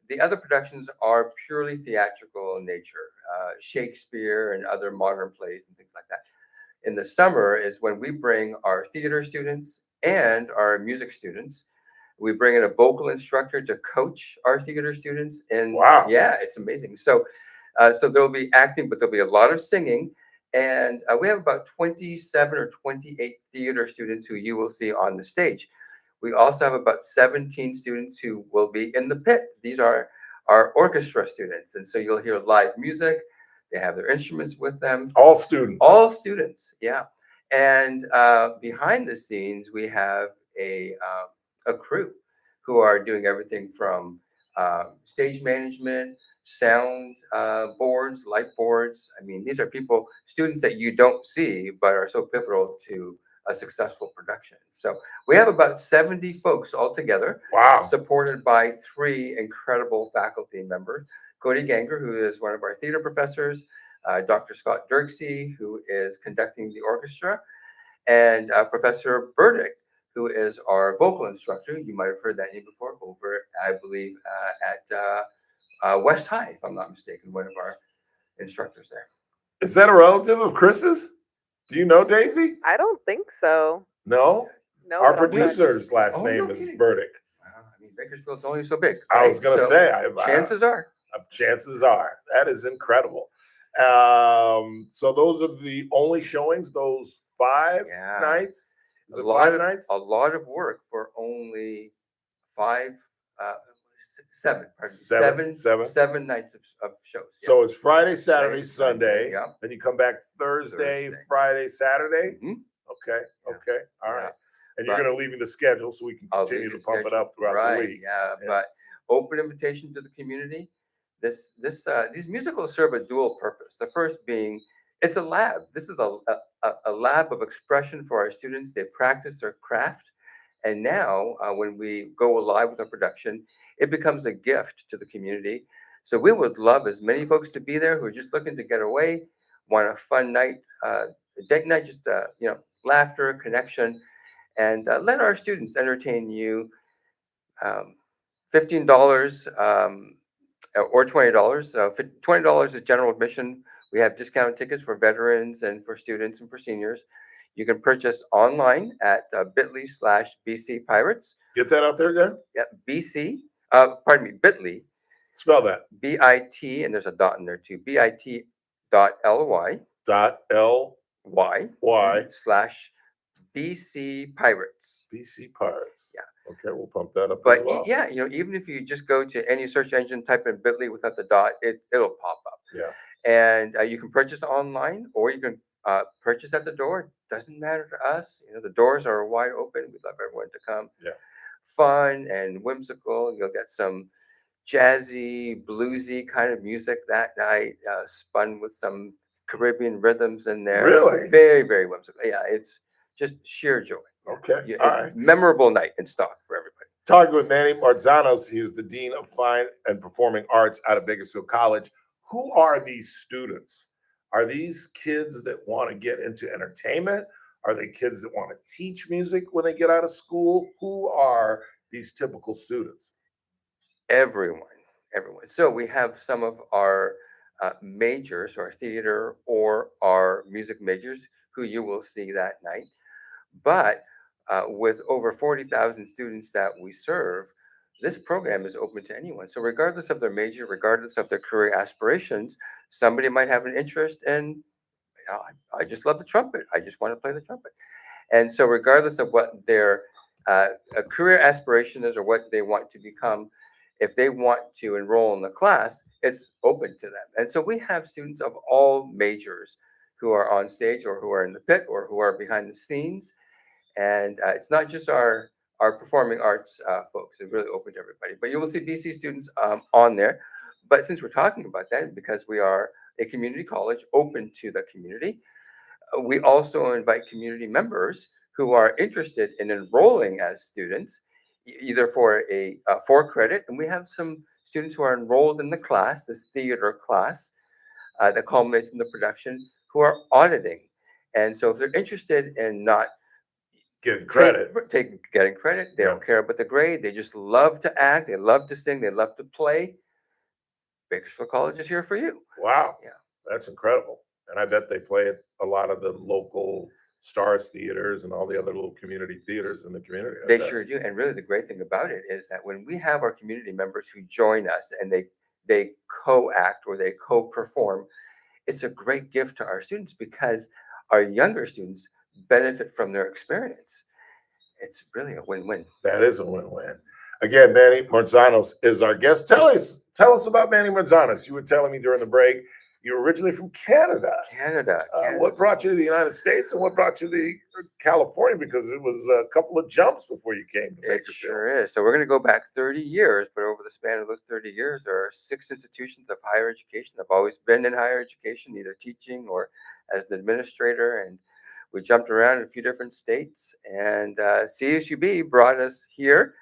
The other productions are purely theatrical in nature, Shakespeare and other modern plays and things like that. In the summer is when we bring our theater students and our music students. We bring in a vocal instructor to coach our theater students. And wow, yeah, it's amazing. So, so there'll be acting, but there'll be a lot of singing. And we have about 27 or 28 theater students who you will see on the stage. We also have about 17 students who will be in the pit. These are our orchestra students. And so you'll hear live music. They have their instruments with them. All students. All students, yeah. And behind the scenes, we have a crew who are doing everything from stage management, sound boards, light boards. I mean, these are people, students that you don't see, but are so pivotal to a successful production. So we have about 70 folks altogether. Wow. Supported by 3 incredible faculty members. Cody Ganger, who is one of our theater professors, Dr. Scott Dirksey, who is conducting the orchestra, and Professor Burdick, who is our vocal instructor. You might have heard that name before over, I believe, at West High, if I'm not mistaken, one of our instructors there. Is that a relative of Chris's? Do you know Daisy? I don't think so. No? No. Our but I'll check. producer's last Oh, name no is kidding. Burdick. I mean, Bakersfield's only so big. I was right? going to So say. chances are. Chances are. That is incredible. So those are the only showings, those 5 Yeah. nights? Is A it lot 5 of nights? a lot of work for only 5, 7, pardon me, seven nights of shows. Yeah. So it's Friday, Saturday, Friday, Sunday. yeah. Then you come back Thursday, Friday, Saturday. Mhm. Okay. Okay. All right. Yeah. And you're But- going to leave me the schedule so we can I'll continue leave to the pump it schedule. up throughout Right, the week. Yeah, but open invitation to the community. These musicals serve a dual purpose. The first being It's a lab. This is a lab of expression for our students. They practice their craft. And now, when we go live with our production, it becomes a gift to the community. So we would love as many folks to be there who are just looking to get away, want a fun night, date night, just laughter, connection, and let our students entertain you. $15 or $20. $20 is general admission. We have discount tickets for veterans and for students and for seniors. You can purchase online at bit.ly/BC Pirates. Get that out there again? Yeah, bit.ly. Spell that. BIT, and there's a dot in there too. bit.ly. /BC Pirates. BC Pirates. Yeah. Okay, we'll pump that up But as well. yeah, even if you just go to any search engine, type in bit.ly without the dot, it'll pop up. Yeah. And you can purchase online, or you can purchase at the door. Doesn't matter to us. The doors are wide open. We'd love everyone to come. Yeah. Fun and whimsical. You'll get some jazzy, bluesy kind of music that night, spun with some Caribbean rhythms in there. Really? Very, very whimsical. Yeah, it's just sheer joy. Okay. All right. Memorable night in stock for everybody. Talking with Manny Marzanos, he is the Dean of Fine and Performing Arts out of Bakersfield College. Who are these students? Are these kids that want to get into entertainment? Are they kids that want to teach music when they get out of school? Who are these typical students? Everyone. So we have some of our majors, our theater or our music majors, who you will see that night. But with over 40,000 students that we serve, this program is open to anyone. So regardless of their major, regardless of their career aspirations, somebody might have an interest in, I just love the trumpet. I just want to play the trumpet. And so regardless of what their career aspiration is or what they want to become, if they want to enroll in the class, it's open to them. And so we have students of all majors who are on stage or who are in the pit or who are behind the scenes. And it's not just our performing arts folks. It's really open to everybody. But you will see BC students on there. But since we're talking about that, because we are a community college open to the community, we also invite community members who are interested in enrolling as students, either for a 4-credit. And we have some students who are enrolled in the class, this theater class that culminates in the production, who are auditing. And so if they're interested in not getting credit, they don't care about the grade. They just love to act. They love to sing. They love to play. Bakersfield College is here for you. Wow. Yeah. That's incredible. And I bet they play at a lot of the local Stars theaters and all the other little community theaters in the community. They sure do. And really the great thing about it is that when we have our community members who join us and they co-act or they co-perform, it's a great gift to our students because our younger students benefit from their experience. It's really a win-win. That is a win-win. Again, Manny Marzanos is our guest. Tell us about Manny Marzanos. You were telling me during the break, you're originally from Canada. Canada. What brought you to the United States and what brought you to California? Because it was a couple of jumps before you came to Bakersfield. It sure is. So we're going to go back 30 years, but over the span of those 30 years, there are 6 institutions of higher education. I've always been in higher education, either teaching or as an administrator, and we jumped around in a few different states. And CSUB brought us here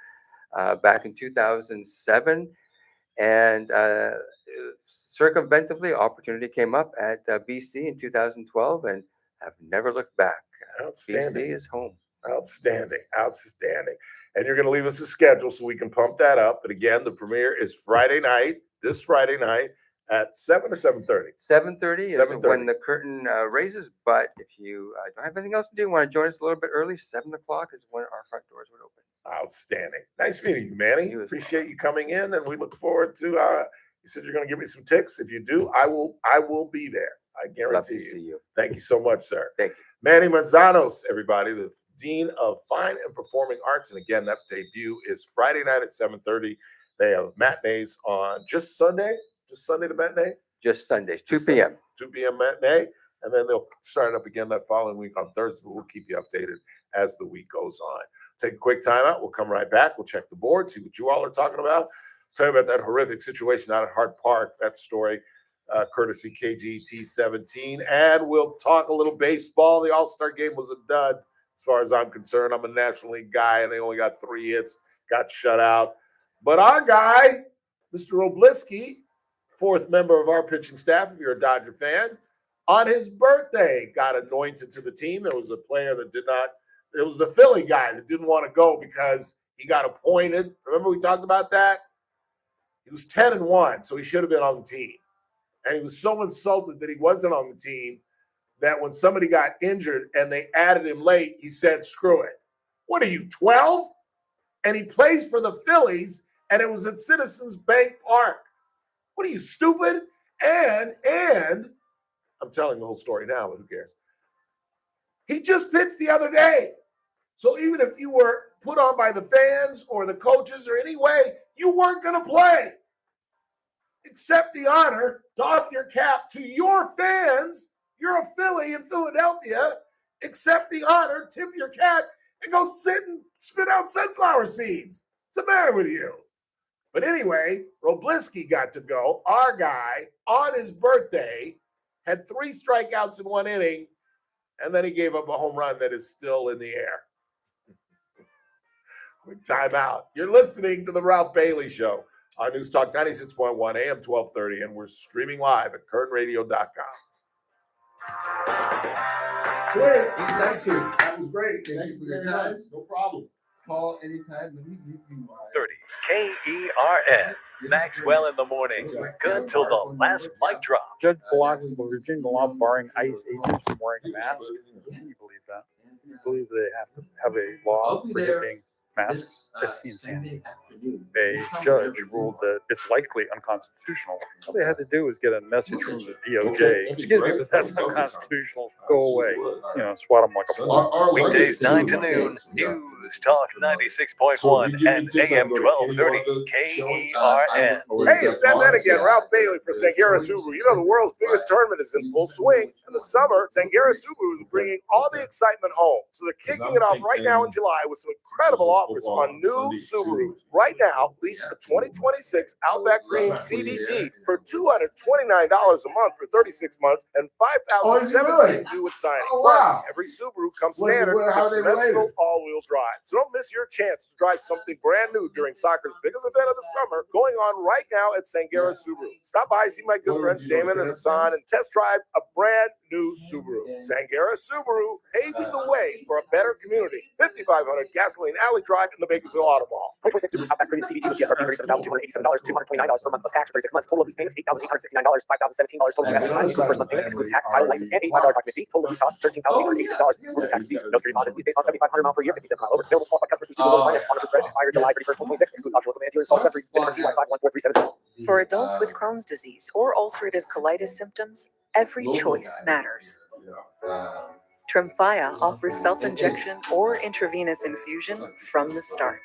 back in 2007, and circumventively, opportunity came up at BC in 2012, and have never looked back. Outstanding. BC is home. Outstanding. And you're going to leave us a schedule so we can pump that up. But again, the premiere is this Friday night at 7 or 7:30? 7:30 is when the curtain raises. But if you don't have anything else to do, want to join us a little bit early, 7 o'clock is when our front doors would open. Outstanding. Nice meeting you, Manny. Appreciate you coming in, and we look forward to. You said you're going to give me some tips. If you do, I will be there. I guarantee Love to see you. Thank you so much, sir. Thank you. Manny Marzanos, everybody, the Dean of Fine and Performing Arts. And again, that debut is Friday night at 7:30. They have matinees on just Sunday the matinee? Just Sundays, 2 p.m. 2 p.m. matinee. And then they'll start up again that following week on Thursday. But we'll keep you updated as the week goes on. Take a quick time out. We'll come right back. We'll check the board, see what you all are talking about. Tell you about that horrific situation out at Hart Park. That story courtesy KGT 17. And we'll talk a little baseball. The All-Star game was a dud as far as I'm concerned. I'm a National League guy, and they only got 3 hits, got shut out. But our guy, Mr. Roblisky, 4th member of our pitching staff, if you're a Dodger fan, on his birthday got anointed to the team. There was a player that did not, it was the Philly guy that didn't want to go because he got appointed. Remember we talked about that? He was 10-1, so he should have been on the team. And he was so insulted that he wasn't on the team that when somebody got injured and they added him late, he said, screw it. What are you, 12? And he plays for the Phillies, and it was at Citizens Bank Park. What are you, stupid? And I'm telling the whole story now, but who cares? He just pitched the other day. So even if you were put on by the fans or the coaches or any way, you weren't going to play. Accept the honor, doff your cap to your fans. You're a Philly in Philadelphia. Accept the honor, tip your cat, and go sit and spit out sunflower seeds. What's the matter with you? But anyway, Roblisky got to go. Our guy, on his birthday, had 3 strikeouts in 1 inning, and then he gave up a home run that is still in the air. Quick timeout. You're listening to The Ralph Bailey Show on News Talk 96.1 AM 1230, and we're streaming live at KernRadio.com. Great. Thank you. That was great. Thank you for your time. No problem. Call anytime. 30 KERN. Maxwell in the morning. Good till the last mic drop. Judge blocks the Virginia law barring ICE agents from wearing masks. Can you believe that? You believe they have to have a law prohibiting masks? That's the insanity. A judge ruled that it's likely unconstitutional. All they had to do was get a message from the DOJ. Excuse me, but that's unconstitutional. Go away. You know, swat them like a fly. Weekdays 9 to noon. News Talk 96.1 and AM 1230 KERN. Hey, it's that again. Ralph Bailey for Sangera Subaru. You know, the world's biggest tournament is in full swing. In the summer, Sangera Subaru is bringing all the excitement home. So they're kicking it off right now in July with some incredible offers on new Subarus. Right now, lease the 2026 Outback Green CVT for $229 a month for 36 months and $5,017 due at signing. Plus, every Subaru comes standard with symmetrical all-wheel drive. So don't miss your chance to drive something brand new during soccer's biggest event of the summer, going on right now at Sangera Subaru. Stop by, see my good friends Damon and Hassan, and test drive a brand new Subaru. Sangera Subaru, paving the way for a better community. 5500 Gasoline Alley Drive in the Bakersville Auto Mall. 2026 Subaru Outback Premium CVT with GSRP $37,287, $229 per month plus tax for 36 months. Total of these payments $8,869, $5,017 total together. Sign includes first month payment, excludes tax, title, license, and $85 document fee. Total lease costs $13,887, excluding tax fees. No security deposit. Lease based on 7,500 miles per year. 57 miles over. Available to qualified customers through Subaru finance. On approved credit expired July 31st, 2026. Excludes optional equipment and install accessories. VIN number TY514377. For adults with Crohn's disease or ulcerative colitis symptoms, every choice matters. Tremfya offers self-injection or intravenous infusion from the start.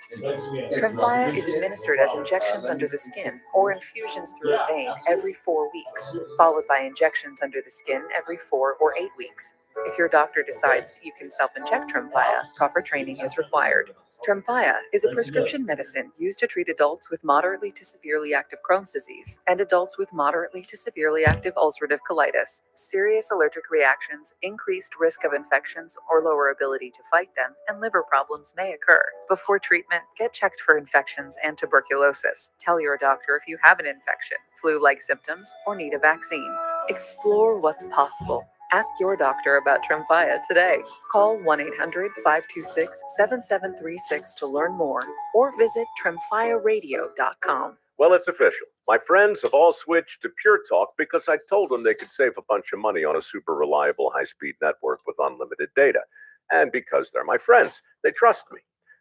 Tremfya is administered as injections under the skin or infusions through a vein every 4 weeks, followed by injections under the skin every 4 or 8 weeks. If your doctor decides that you can self-inject Tremfya, proper training is required. Tremfya is a prescription medicine used to treat adults with moderately to severely active Crohn's disease and adults with moderately to severely active ulcerative colitis. Serious allergic reactions, increased risk of infections or lower ability to fight them, and liver problems may occur. Before treatment, get checked for infections and tuberculosis. Tell your doctor if you have an infection, flu-like symptoms, or need a vaccine. Explore what's possible. Ask your doctor about Tremfya today. Call 1-800-526-7736 to learn more or visit tremfyaradio.com. Well, it's official. My friends have all switched to Pure Talk because I told them they could save a bunch of money on a super reliable high-speed network with unlimited data. And because they're my friends, they trust me.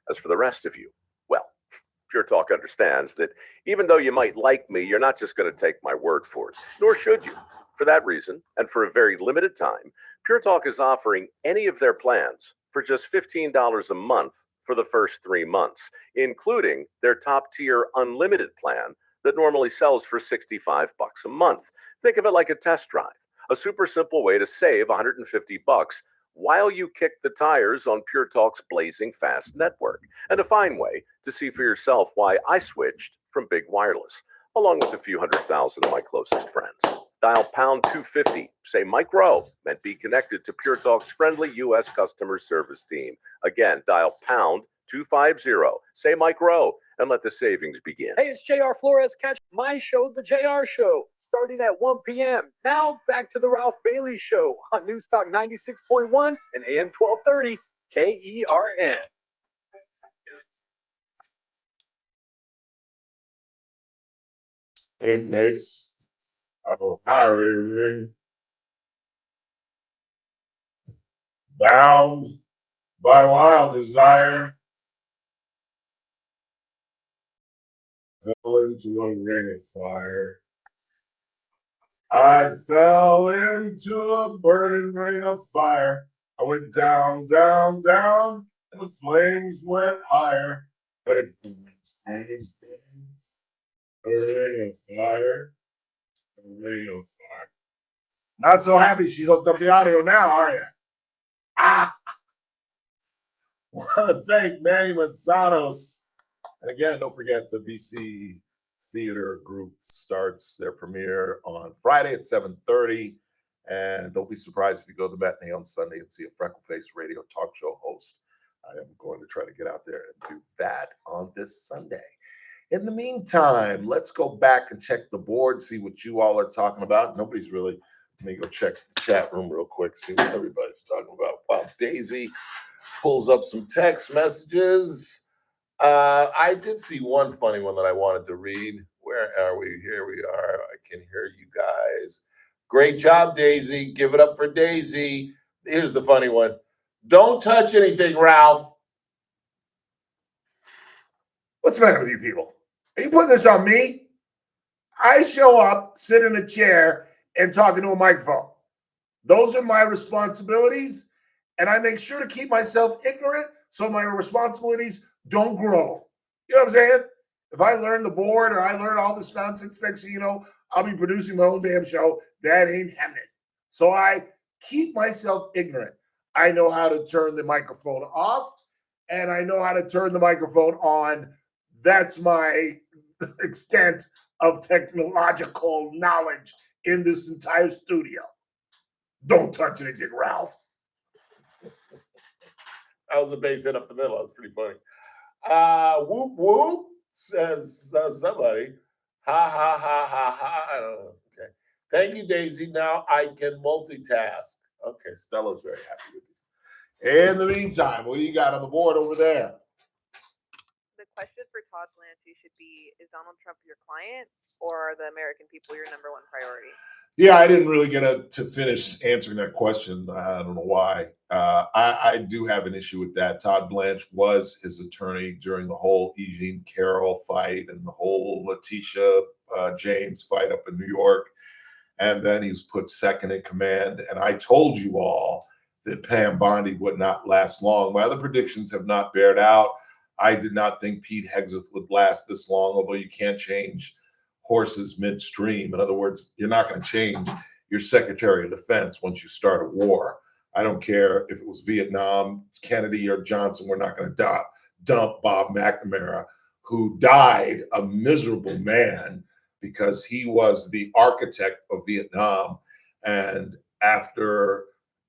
As for the rest of you, well, Pure Talk understands that even though you might like me, you're not just going to take my word for it, nor should you. For that reason, and for a very limited time, Pure Talk is offering any of their plans for just $15 a month for the first 3 months, including their top-tier unlimited plan that normally sells for $65 a month. Think of it like a test drive, a super simple way to save $150 while you kick the tires on Pure Talk's blazing fast network, and a fine way to see for yourself why I switched from Big Wireless, along with a few 100,000 of my closest friends. Dial pound 250. Say Mike Rowe and be connected to Pure Talk's friendly U.S. customer service team. Again, dial pound 250. Say Mike Rowe and let the savings begin. Hey, it's JR Flores. Catch my show, The JR Show, starting at 1 p.m. Now back to the Ralph Bailey Show on News Talk 96.1 and AM 1230 KERN. It makes hiring bound by wild desire. Fell into a ring of fire. I fell into a burning ring of fire. I went down, down, down, and the flames went higher. But it burns, a ring of fire, a ring of fire. Not so happy she hooked up the audio now, are you? Want to thank Manny Manzanos. And again, don't forget the BC Theater Group starts their premiere on Friday at 7:30. And don't be surprised if you go to the matinee on Sunday and see a freckle-faced radio talk show host. I am going to try to get out there and do that on this Sunday. In the meantime, let's go back and check the board, see what you all are talking about. Nobody's really, let me go check the chat room real quick, see what everybody's talking about. While Daisy pulls up some text messages. I did see one funny one that I wanted to read. Where are we? Here we are. I can hear you guys. Great job, Daisy. Give it up for Daisy. Here's the funny one. Don't touch anything, Ralph. What's the matter with you people? Are you putting this on me? I show up, sit in a chair, and talk into a microphone. Those are my responsibilities, and I make sure to keep myself ignorant so my responsibilities don't grow. You know what I'm saying? If I learn the board or I learn all this nonsense, next thing you know, I'll be producing my own damn show. That ain't happening. So I keep myself ignorant. I know how to turn the microphone off, and I know how to turn the microphone on. That's my extent of technological knowledge in this entire studio. Don't touch anything, Ralph. That was a bass hit up the middle. That was pretty funny. Whoop whoop, says somebody. Ha ha ha ha ha. I don't know. Okay. Thank you, Daisy. Now I can multitask. Okay, Stella's very happy with you. In the meantime, what do you got on the board over there? The question for Todd Blanchie should be, is Donald Trump your client or are the American people your number one priority? Yeah, I didn't really get to finish answering that question. I don't know why. I do have an issue with that. Todd Blanche was his attorney during the whole E. Jean Carroll fight and the whole Letitia James fight up in New York. And then he was put second in command. And I told you all that Pam Bondi would not last long. My other predictions have not bared out. I did not think Pete Hegseth would last this long, although you can't change horses midstream. In other words, you're not going to change your Secretary of Defense once you start a war. I don't care if it was Vietnam, Kennedy, or Johnson. We're not going to dump Bob McNamara, who died a miserable man because he was the architect of Vietnam. And after,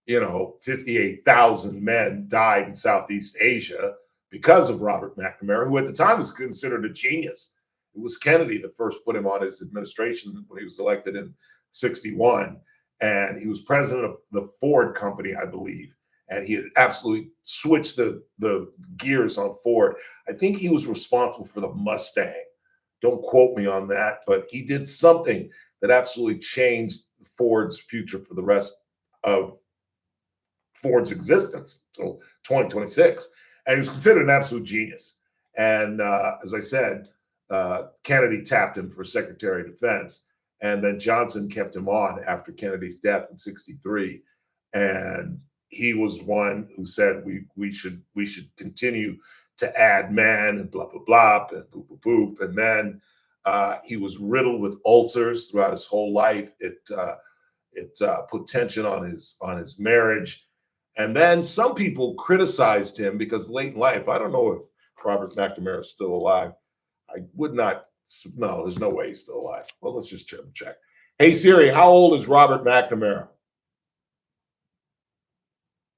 58,000 men died in Southeast Asia because of Robert McNamara, who at the time was considered a genius. It was Kennedy that first put him on his administration when he was elected in 1961. And he was president of the Ford company, I believe. And he had absolutely switched the gears on Ford. I think he was responsible for the Mustang. Don't quote me on that, but he did something that absolutely changed Ford's future for the rest of Ford's existence until 2026. And he was considered an absolute genius. And as I said, Kennedy tapped him for Secretary of Defense. And then Johnson kept him on after Kennedy's death in 1963. And he was one who said we should continue to add men and blah, blah, blah, and boop, boop, boop. And then he was riddled with ulcers throughout his whole life. It put tension on his marriage. And then some people criticized him because late in life, I don't know if Robert McNamara is still alive. I would not, no, there's no way he's still alive. Well, let's just check. Hey Siri, how old is Robert McNamara?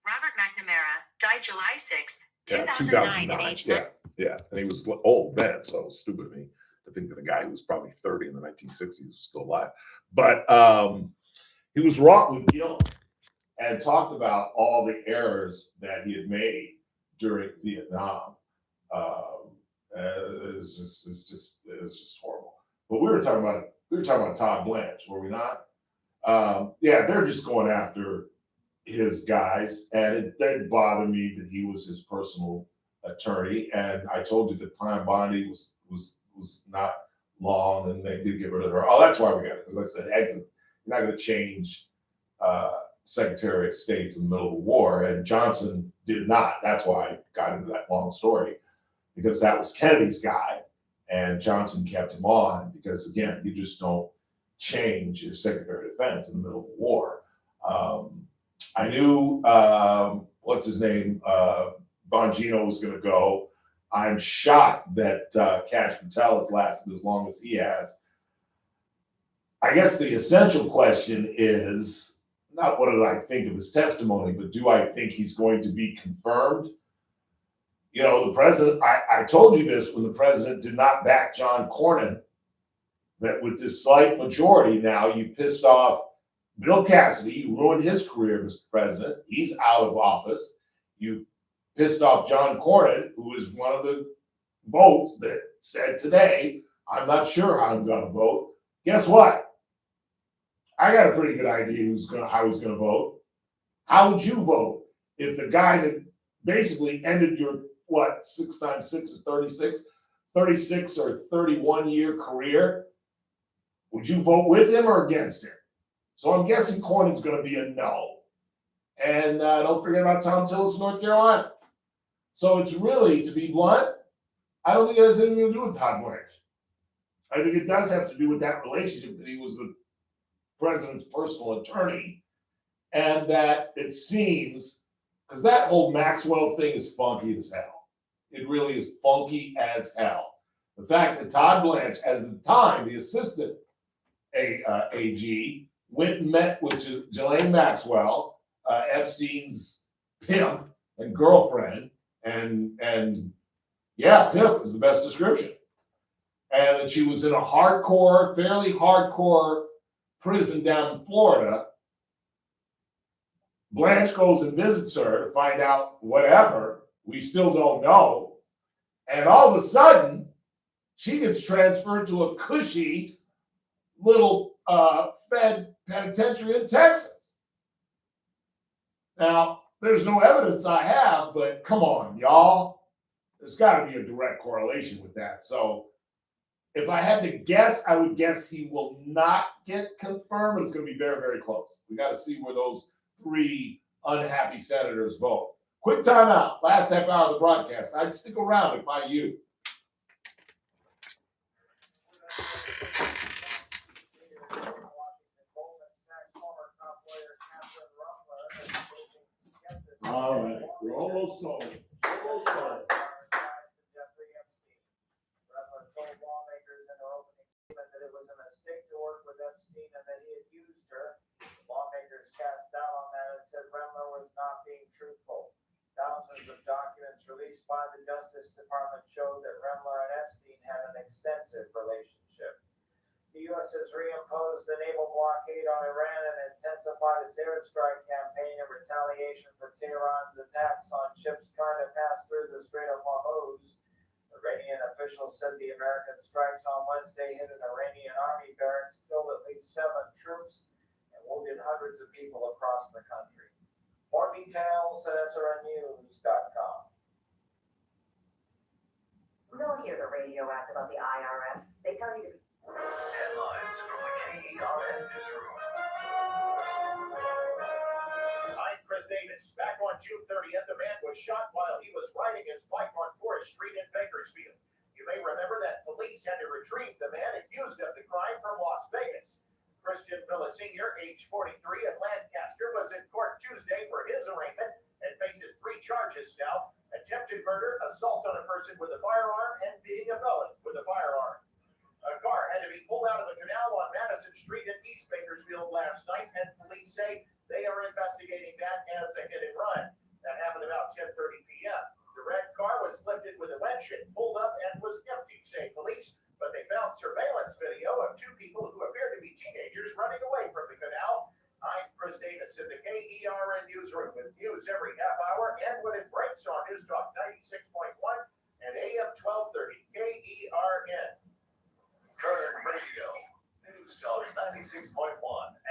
Robert McNamara died July 6th, Yeah, 2009 at age 9. Yeah. And he was old then, so it was stupid of me to think that a guy who was probably 30 in the 1960s was still alive. But he was wrought with guilt and talked about all the errors that he had made during Vietnam. It was just horrible. But we were talking about Todd Blanche, were we not? Yeah, they're just going after his guys, and it did bother me that he was his personal attorney. And I told you that Pine Bondi was not long, and they did get rid of her. Oh, that's why we got it, because I said exit. You're not going to change Secretary of State in the middle of a war, and Johnson did not. That's why I got into that long story, because that was Kennedy's guy, and Johnson kept him on because, again, you just don't change your Secretary of Defense in the middle of a war. I knew what's his name, Bongino was going to go. I'm shocked that Kash Patel has lasted as long as he has. I guess the essential question is not what did I think of his testimony, but do I think he's going to be confirmed? You know, the president, I told you this when the president did not back John Cornyn, that with this slight majority now, you pissed off Bill Cassidy, you ruined his career, Mr. President. He's out of office. You pissed off John Cornyn, who is one of the votes that said today, I'm not sure how I'm going to vote. Guess what? I got a pretty good idea how he's going to vote. How would you vote if the guy that basically ended your, 6 times 6 is 36 or 31 year career? Would you vote with him or against him? So I'm guessing Cornyn's going to be a no. And don't forget about Tom Tillis, North Carolina. So it's really, to be blunt, I don't think it has anything to do with Todd Blanche. I think it does have to do with that relationship that he was the president's personal attorney, and that it seems, because that whole Maxwell thing is funky as hell. It really is funky as hell. The fact that Todd Blanche, as the time, the assistant AG, went and met with Ghislaine Maxwell, Epstein's pimp and girlfriend, and yeah, pimp is the best description. And that she was in a fairly hardcore prison down in Florida. Blanche goes and visits her to find out whatever. We still don't know. And all of a sudden, she gets transferred to a cushy little Fed penitentiary in Texas. Now, there's no evidence I have, but come on, y'all. There's got to be a direct correlation with that. So if I had to guess, I would guess he will not get confirmed. It's going to be very, very close. We got to see where those 3 unhappy senators vote. Quick timeout. Last half hour of the broadcast. I'd stick around if I you. All right, we're almost home. Almost home. Told lawmakers in their opening statement that it was a mistake to work with Epstein and that he had used her. Lawmakers cast doubt on that and said Remler was not being truthful. Thousands of documents released by the Justice Department showed that Remler and Epstein had an extensive relationship. The U.S. has reimposed a naval blockade on Iran and intensified its airstrike campaign in retaliation for Tehran's attacks on ships trying to pass through the Strait of Hormuz. Iranian officials said the American strikes on Wednesday hit an Iranian army barracks, killed at least 7 troops, and wounded hundreds of people across the country. More details at SRNnews.com. We all hear the radio ads about the IRS. They tell you to be. Headlines from the KERN newsroom. I'm Chris Davis. Back on June 30th, a man was shot while he was riding his bike on Forest Street in Bakersfield. You may remember that police had to retrieve the man accused of the crime from Las Vegas. Christian Villa Sr., age 43 of Lancaster, was in court Tuesday for his arraignment and faces 3 charges now: attempted murder, assault on a person with a firearm, and beating a felon with a firearm. A car had to be he pulled out of the canal on Madison Street in East Bakersfield last night, and police say they are investigating that as a hit and run. That happened about 10:30 p.m. The red car was lifted with a winch and pulled up and was empty, say police, but they found surveillance video of two people who appeared to be teenagers running away from the canal. I'm Chris Davis in the KERN newsroom with news every half hour and when it breaks on News Talk 96.1 and AM 1230 KERN. Kern Radio, News Talk 96.1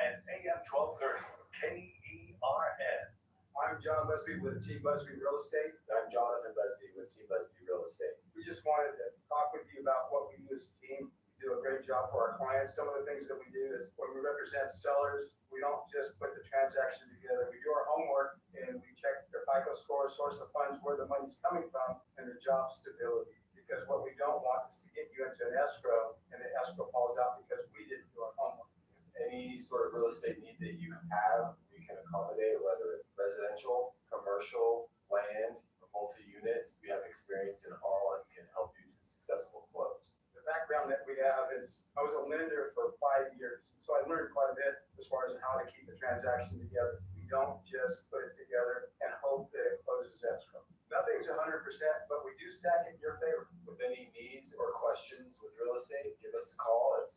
and AM 1230 KERN. I'm John Busby with Team Busby Real Estate. I'm Jonathan Busby with Team Busby Real Estate. We just wanted to talk with you about what we do as a team. We do a great job for our clients. Some of the things that we do is when we represent sellers, we don't just put the transaction together. We do our homework and we check their FICO score, source of funds, where the money's coming from, and the job stability. Because what we don't want is to get you into an escrow and the escrow falls out because we didn't do our homework. Any sort of real estate need that you have, we can accommodate, whether it's residential, commercial, land, or multi-units. We have experience in all and can help you to successful close. The background that we have is I was a lender for 5 years, so I learned quite a bit as far as how to keep the transaction together. We don't just put it together and hope that it closes escrow. Nothing's 100%, but we do stack it in your favor. With any needs or questions with real estate, give us a call at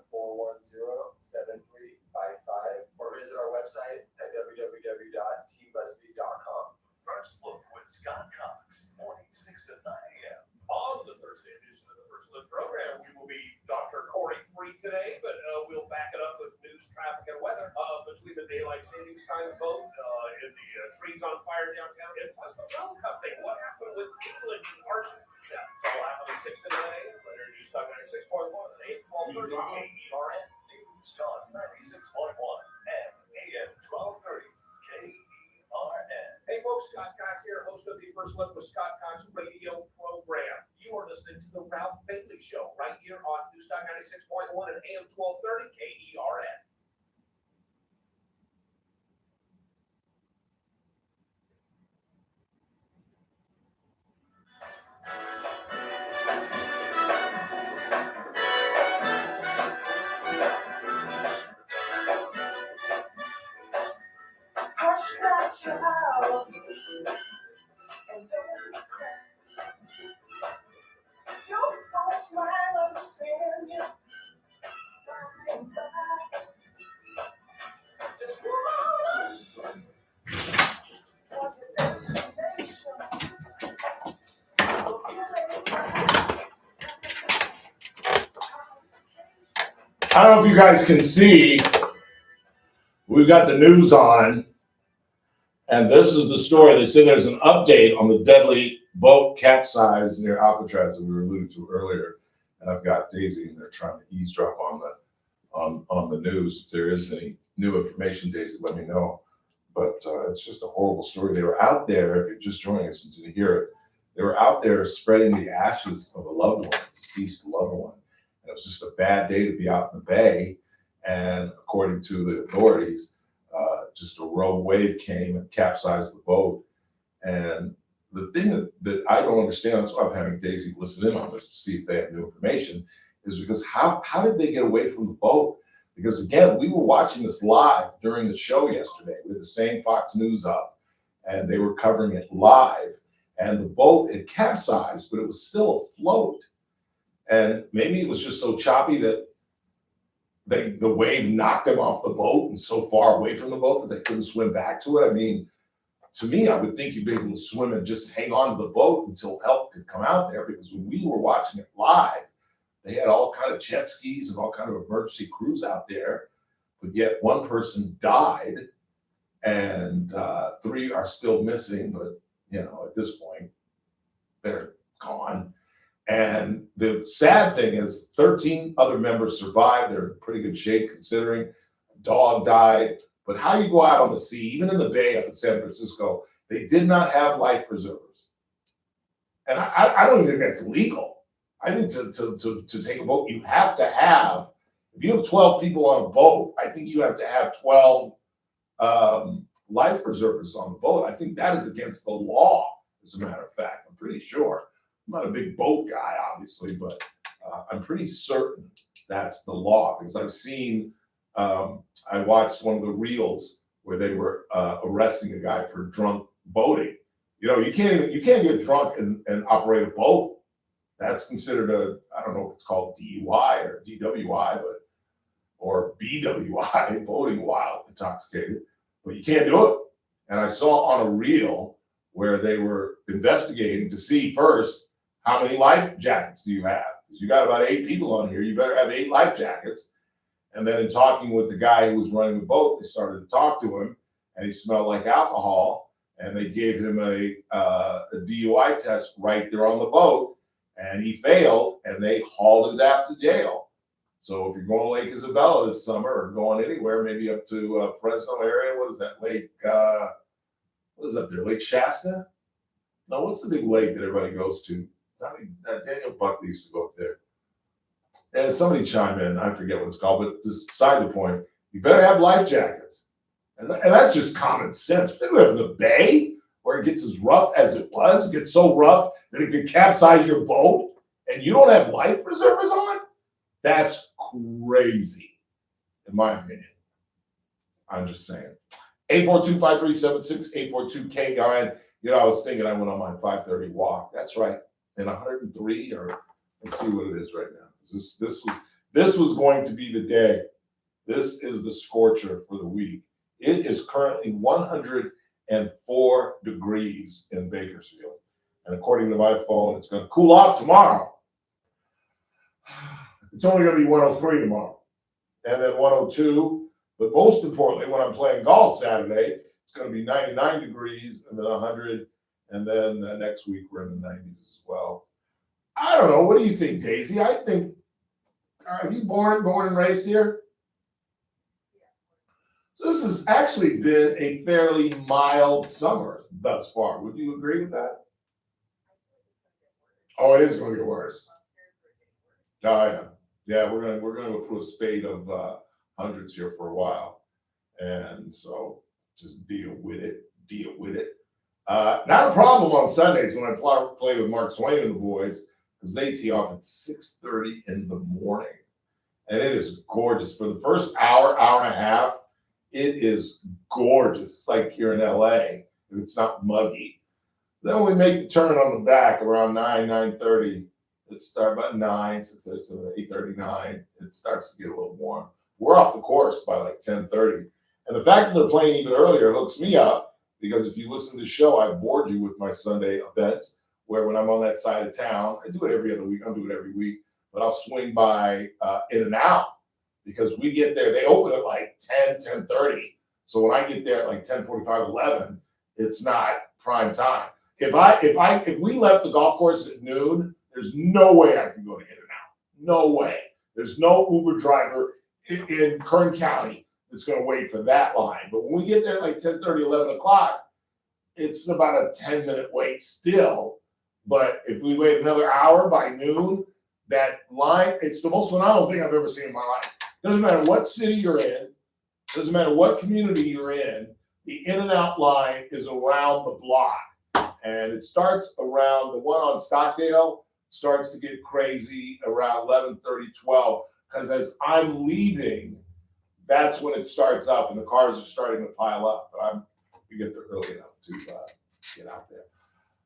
661-410-7355 or visit our website at www.teambusby.com. First Look with Scott Cox, morning 6 to 9 a.m. On the Thursday edition of the First Look program, we will be Dr. Corey Free today, but we'll back it up with news, traffic, and weather between the daylight savings time vote and the trees on fire downtown, and plus the World Cup thing. What happened with England and Argentina? It's all happening 6 to 9 a.m. Right here, News Talk 96.1 and AM 1230 KERN. News Talk 96.1 and AM 1230 KERN. Hey folks, Scott Cox here, host of the First Look with Scott Cox radio program. You are listening to the Ralph Bailey Show right here on News Talk 96.1 and AM 1230 KERN. I don't know if you guys can see, we've got the news on, and this is the story. They say there's an update on the deadly boat capsized near Alcatraz that we were alluded to earlier. And I've got Daisy in there trying to eavesdrop on the news. If there is any new information, Daisy, let me know. But it's just a horrible story. They were out there, if you're just joining us and didn't hear it, they were out there spreading the ashes of a loved one, deceased loved one. And it was just a bad day to be out in the bay. And according to the authorities, just a rogue wave came and capsized the boat. And the thing that I don't understand, that's why I'm having Daisy listen in on this to see if they have new information, is because how did they get away from the boat? Because again, we were watching this live during the show yesterday with the same Fox News up, and they were covering it live. And the boat had capsized, but it was still afloat. And maybe it was just so choppy that the wave knocked them off the boat and so far away from the boat that they couldn't swim back to it. I mean, to me, I would think you'd be able to swim and just hang on to the boat until help could come out there, because when we were watching it live, they had all kind of jet skis and all kind of emergency crews out there, but yet one person died and 3 are still missing, but you know, at this point, they're gone. And the sad thing is 13 other members survived. They're in pretty good shape considering. A dog died. But how you go out on the sea, even in the bay up in San Francisco, they did not have life preservers. And I don't even think that's legal. I think to take a boat, you have to have, if you have 12 people on a boat, I think you have to have 12 life preservers on the boat. I think that is against the law, as a matter of fact. I'm pretty sure. I'm not a big boat guy, obviously, but I'm pretty certain that's the law. Because I've seen, I watched one of the reels where they were arresting a guy for drunk boating. You know, you can't get drunk and operate a boat. That's considered I don't know if it's called DUI or DWI, or BWI, boating while intoxicated, but you can't do it. And I saw on a reel where they were investigating to see first, how many life jackets do you have? Because you got about 8 people on here, you better have 8 life jackets. And then in talking with the guy who was running the boat, they started to talk to him, and he smelled like alcohol, and they gave him a DUI test right there on the boat, and he failed, and they hauled his ass to jail. So if you're going to Lake Isabella this summer or going anywhere, maybe up to Fresno area, what is that lake? What is up there? Lake Shasta? No, what's the big lake that everybody goes to? Daniel Buckley used to go up there. And somebody chime in, I forget what it's called, but just beside the point, you better have life jackets. And that's just common sense. Particularly in the bay, where it gets as rough as it was, it gets so rough that it could capsize your boat, and you don't have life preservers on? That's crazy, in my opinion. I'm just saying. 842-5376, 842-KRN. You know, I was thinking I went on my 5:30 walk. That's right. In 103, or let's see what it is right now. This was going to be the day. This is the scorcher for the week. It is currently 104 degrees in Bakersfield. And according to my phone, it's going to cool off tomorrow. It's only going to be 103 tomorrow. And then 102. But most importantly, when I'm playing golf Saturday, it's going to be 99 degrees and then 100. And then next week, we're in the 90s as well. I don't know. What do you think, Daisy? I think, are you born and raised here? So this has actually been a fairly mild summer thus far. Would you agree with that? Oh, it is going to get worse. Oh, yeah. Yeah, we're going to go through a spate of hundreds here for a while. And so just deal with it. Not a problem on Sundays when I play with Mark Swain and the boys, because they tee off at 6:30 in the morning. And it is gorgeous. For the first hour and a half, it is gorgeous. It's like you're in LA, if it's not muggy. Then we make the turn on the back around 9:30. It starts about 9, 8:39. It starts to get a little warm. We're off the course by like 10:30. And the fact that they're playing even earlier hooks me up, because if you listen to the show, I bored you with my Sunday events, where when I'm on that side of town, I do it every other week. I do it every week, but I'll swing by In-N-Out, because we get there. They open at like 10:30. So when I get there at like 10:45, 11, it's not prime time. If we left the golf course at noon, there's no way I can go to In-N-Out. No way. There's no Uber driver in Kern County that's going to wait for that line. But when we get there at like 10:30, 11 o'clock, it's about a 10-minute wait still. But if we wait another hour by noon, that line, it's the most phenomenal thing I've ever seen in my life. Doesn't matter what city you're in, doesn't matter what community you're in, the In-N-Out line is around the block. And it starts around the one on Stockdale, starts to get crazy around 11:30, 12. Because as I'm leaving, that's when it starts up and the cars are starting to pile up. But we get there early enough to get out there.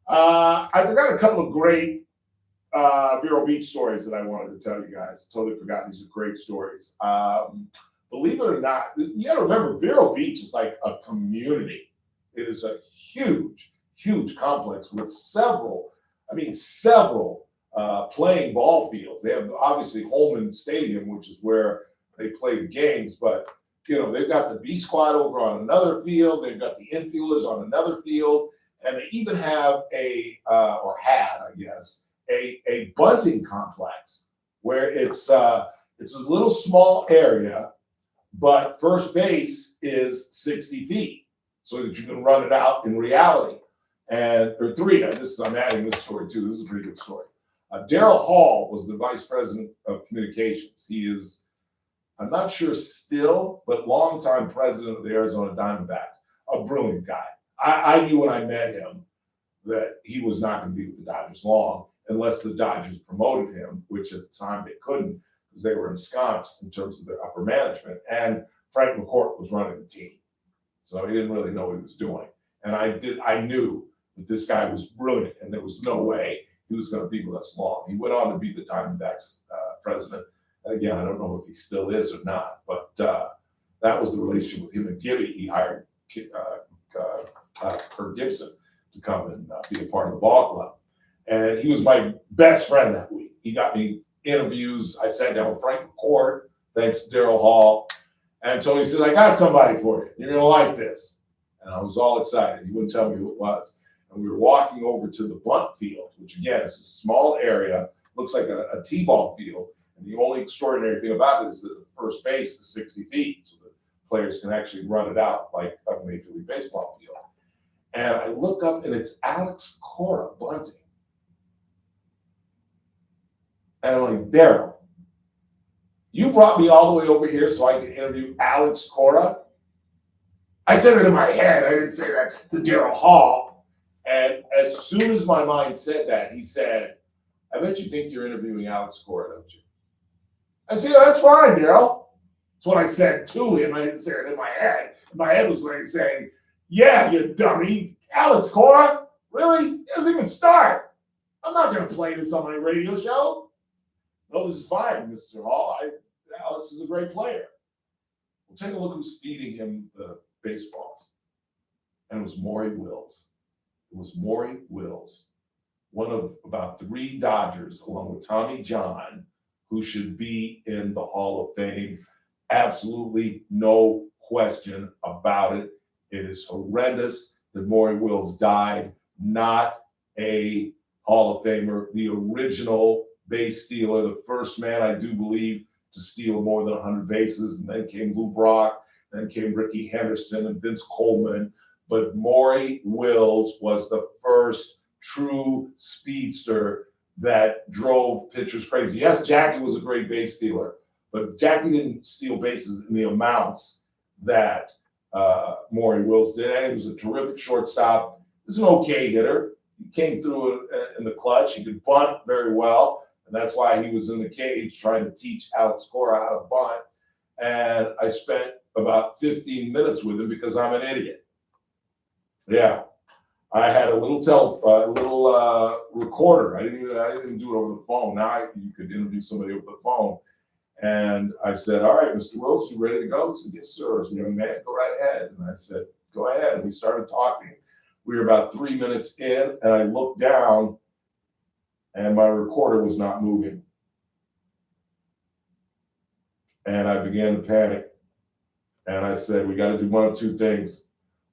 I forgot a couple of great Vero Beach stories that I wanted to tell you guys. Totally forgot. These are great stories. Believe it or not, you got to remember, Vero Beach is like a community. It is a huge, huge complex with several playing ball fields. They have obviously Holman Stadium, which is where they play the games, but they've got the B squad over on another field. They've got the infielders on another field, and they even have a bunting complex where it's a little small area, but first base is 60 feet so that you can run it out in reality. I'm adding this story too. This is a pretty good story. Daryl Hall was the vice president of communications. He is, I'm not sure still, but longtime president of the Arizona Diamondbacks. A brilliant guy. I knew when I met him that he was not going to be with the Dodgers long unless the Dodgers promoted him, which at the time they couldn't because they were ensconced in terms of their upper management. And Frank McCourt was running the team. So he didn't really know what he was doing. And I knew that this guy was brilliant, and there was no way he was going to be with us long. He went on to be the Diamondbacks president. And again, I don't know if he still is or not, but that was the relationship with him and Gibby. He hired Kirk Gibson to come and be a part of the ball club. And he was my best friend that week. He got me interviews. I sat down with Frank McCourt, thanks to Daryl Hall. And so he said, I got somebody for you. You're going to like this. And I was all excited. He wouldn't tell me who it was. And we were walking over to the bunt field, which again is a small area, looks like a T-ball field. And the only extraordinary thing about it is that the first base is 60 feet. So the players can actually run it out like a Major League Baseball field. And I look up and it's Alex Cora bunting. And I'm like, Daryl, you brought me all the way over here so I could interview Alex Cora? I said it in my head. I didn't say that to Daryl Hall. And as soon as my mind said that, he said, I bet you think you're interviewing Alex Cora, don't you? I said, yeah, that's fine, Daryl. That's what I said to him. I didn't say it in my head. My head was like saying, yeah, you dummy. Alex Cora? Really? He doesn't even start. I'm not going to play this on my radio show. No, this is fine, Mr. Hall. Alex is a great player. Well, take a look who's feeding him the baseballs. And it was Maury Wills. It was Maury Wills, one of about 3 Dodgers, along with Tommy John, who should be in the Hall of Fame. Absolutely no question about it. It is horrendous that Maury Wills died. Not a Hall of Famer. The original base stealer, the first man, I do believe, to steal more than 100 bases. And then came Lou Brock, then came Ricky Henderson and Vince Coleman. But Maury Wills was the first true speedster that drove pitchers crazy. Yes, Jackie was a great base stealer, but Jackie didn't steal bases in the amounts that Maury Wills did. And he was a terrific shortstop. He was an okay hitter. He came through in the clutch. He could bunt very well. And that's why he was in the cage trying to teach Alex Cora how to bunt. And I spent about 15 minutes with him because I'm an idiot. Yeah. I had a little recorder. I didn't even do it over the phone. Now you could interview somebody over the phone. And I said, all right, Mr. Wills, you ready to go? He said, yes, sir. I said, young man, go right ahead. And I said, go ahead. And we started talking. We were about 3 minutes in, and I looked down, and my recorder was not moving. And I began to panic. And I said, we got to do one of 2 things.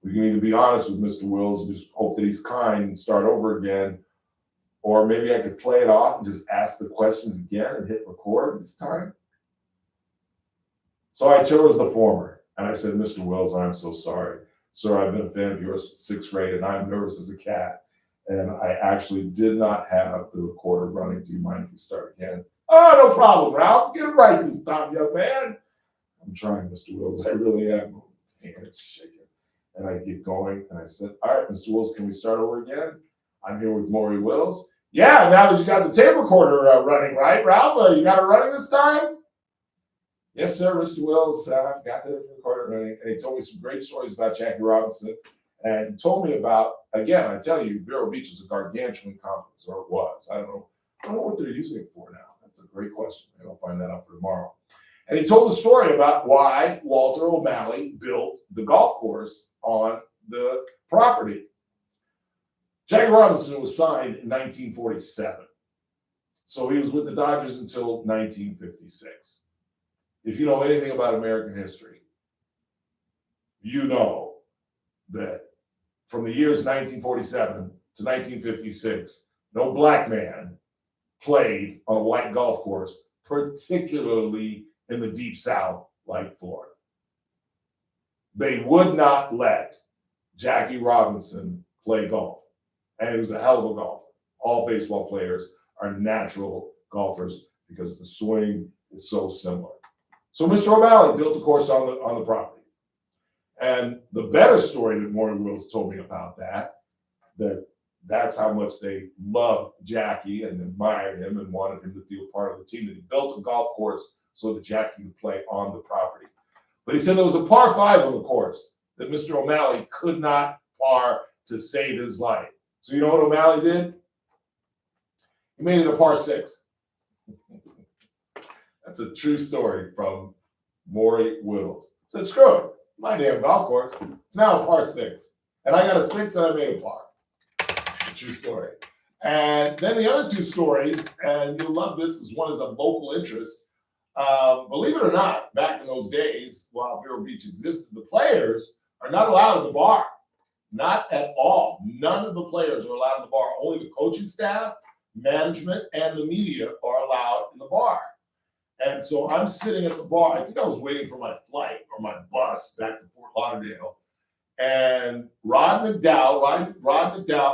We can either be honest with Mr. Wills and just hope that he's kind and start over again, or maybe I could play it off and just ask the questions again and hit record this time. So I chose the former. And I said, Mr. Wills, I'm so sorry. Sir, I've been a fan of yours since 6th grade, and I'm nervous as a cat. And I actually did not have the recorder running. Do you mind if we start again? Oh, no problem, Ralph. Get it right this time, young man. I'm trying, Mr. Wills. I really am. And it's shaking. And I keep going. And I said, all right, Mr. Wills, can we start over again? I'm here with Maury Wills. Yeah, now that you got the tape recorder running, right, Ralph? You got it running this time? Yes, sir, Mr. Wills. I've got the recorder running. And he told me some great stories about Jackie Robinson. And he told me about, again, I tell you, Vero Beach is a gargantuan complex, or it was. I don't know what they're using it for now. That's a great question. Maybe I'll find that out for tomorrow. And he told the story about why Walter O'Malley built the golf course on the property. Jackie Robinson was signed in 1947. So he was with the Dodgers until 1956. If you know anything about American history, you know that from the years 1947 to 1956, no black man played on a white golf course, particularly in the deep South like Florida. They would not let Jackie Robinson play golf. And he was a hell of a golfer. All baseball players are natural golfers because the swing is so similar. So Mr. O'Malley built a course on the property. And the better story that Maury Wills told me about that that's how much they loved Jackie and admired him and wanted him to be a part of the team. And he built a golf course so that Jackie could play on the property. But he said there was a par 5 on the course that Mr. O'Malley could not par to save his life. So you know what O'Malley did? He made it a par 6. That's a true story from Maury Whittles. Said, screw it. My damn golf course. It's now a par 6. And I got a 6 and I made a par. It's a true story. And then the other 2 stories, and you'll love this, is one is of local interest. Believe it or not, back in those days, while Vero Beach existed, the players are not allowed in the bar. Not at all. None of the players are allowed in the bar. Only the coaching staff, management, and the media are allowed in the bar. And so I'm sitting at the bar. I think I was waiting for my flight or my bus back to Fort Lauderdale. And Rod McDowell?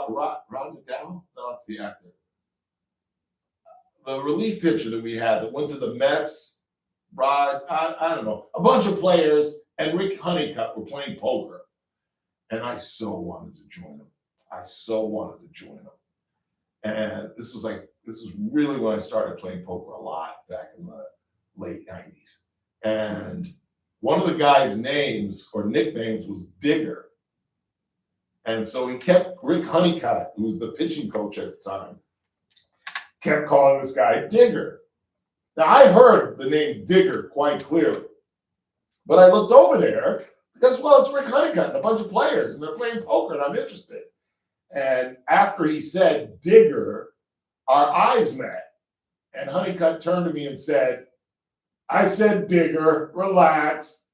No, that's the actor. The relief pitcher that we had that went to the Mets, Rod, I don't know, a bunch of players, and Rick Honeycutt were playing poker. And I so wanted to join them. And this was really when I started playing poker a lot back in the late 90s. And one of the guys' names or nicknames was Digger. And so he kept, Rick Honeycutt, who was the pitching coach at the time, kept calling this guy Digger. Now, I heard the name Digger quite clearly. But I looked over there because, well, it's Rick Honeycutt and a bunch of players, and they're playing poker, and I'm interested. And after he said Digger, our eyes met. And Honeycutt turned to me and said, I said Digger, relax.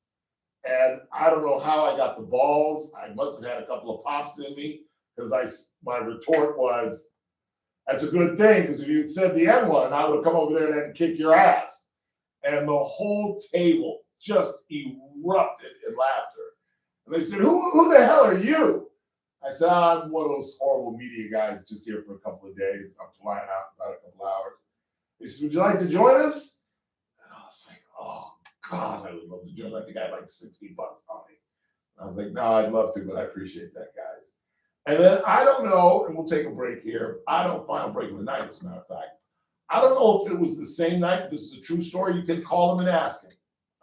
And I don't know how I got the balls. I must have had a couple of pops in me because my retort was, that's a good thing, because if you had said the N-one, I would have come over there and had to kick your ass. And the whole table just erupted in laughter. And they said, who the hell are you? I said, I'm one of those horrible media guys just here for a couple of days. I'm flying out in about a couple hours. They said, would you like to join us? And I was like, oh, God, I would love to join. I think I had like $60 on me. And I was like, no, I'd love to, but I appreciate that, guys. And then I don't know, and we'll take a break here. Final break of the night, as a matter of fact. I don't know if it was the same night. This is a true story. You can call him and ask him.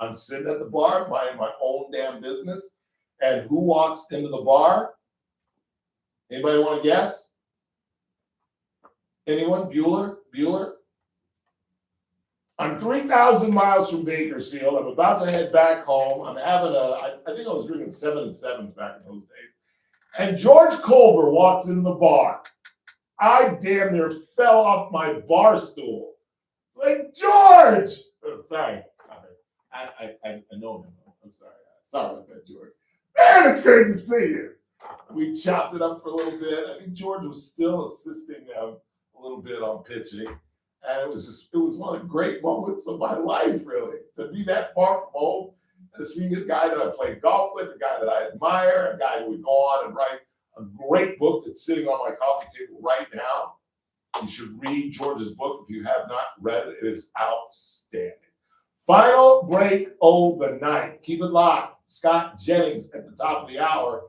I'm sitting at the bar, minding my own damn business. And who walks into the bar? Anybody want to guess? Anyone? Bueller? I'm 3,000 miles from Bakersfield. I'm about to head back home. I'm having I think I was drinking 7 and 7s back in those days. And George Culver walks in the bar. I damn near fell off my bar stool. Like, George! Oh, sorry. I know him. I'm sorry. Sorry about that, George. Man, it's great to see you. We chopped it up for a little bit. I think George was still assisting them a little bit on pitching. And it was one of the great moments of my life, really, to be that far from home and to see a guy that I played golf with, a guy that I admire, a guy who would go on and write a great book that's sitting on my coffee table right now. You should read George's book if you have not read it. It is outstanding. Final break of the night. Keep it locked. Scott Jennings at the top of the hour.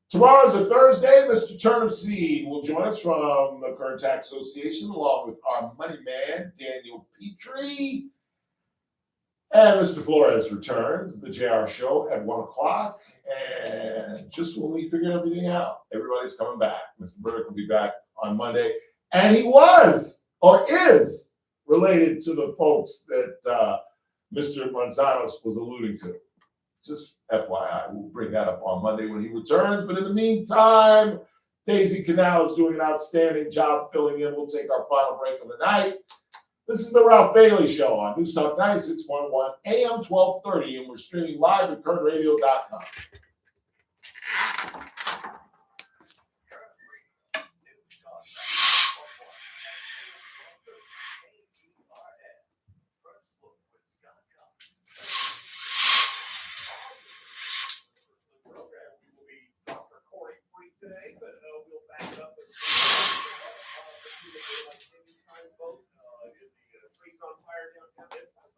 Tomorrow's a Thursday. Mr. Turnipseed will join us from the Current Tax Association, along with our money man, Daniel Petrie. And Mr. Flores returns, the JR Show, at 1 o'clock. And just when we figure everything out, everybody's coming back. Mr. Burdick will be back on Monday. And he was, or is, related to the folks that Mr. Manzanos was alluding to. Just FYI, we'll bring that up on Monday when he returns. But in the meantime, Daisy Canal is doing an outstanding job filling in. We'll take our final break of the night. This is the Ralph Bailey Show on News Talk 96.1 AM 1230, and we're streaming live at KernRadio.com. Today, but we'll back it up with the daylight savings time vote in the trees on fire downtown Memphis.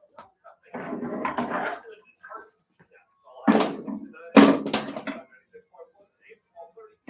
That's all I have. 69, 96.1, 1230.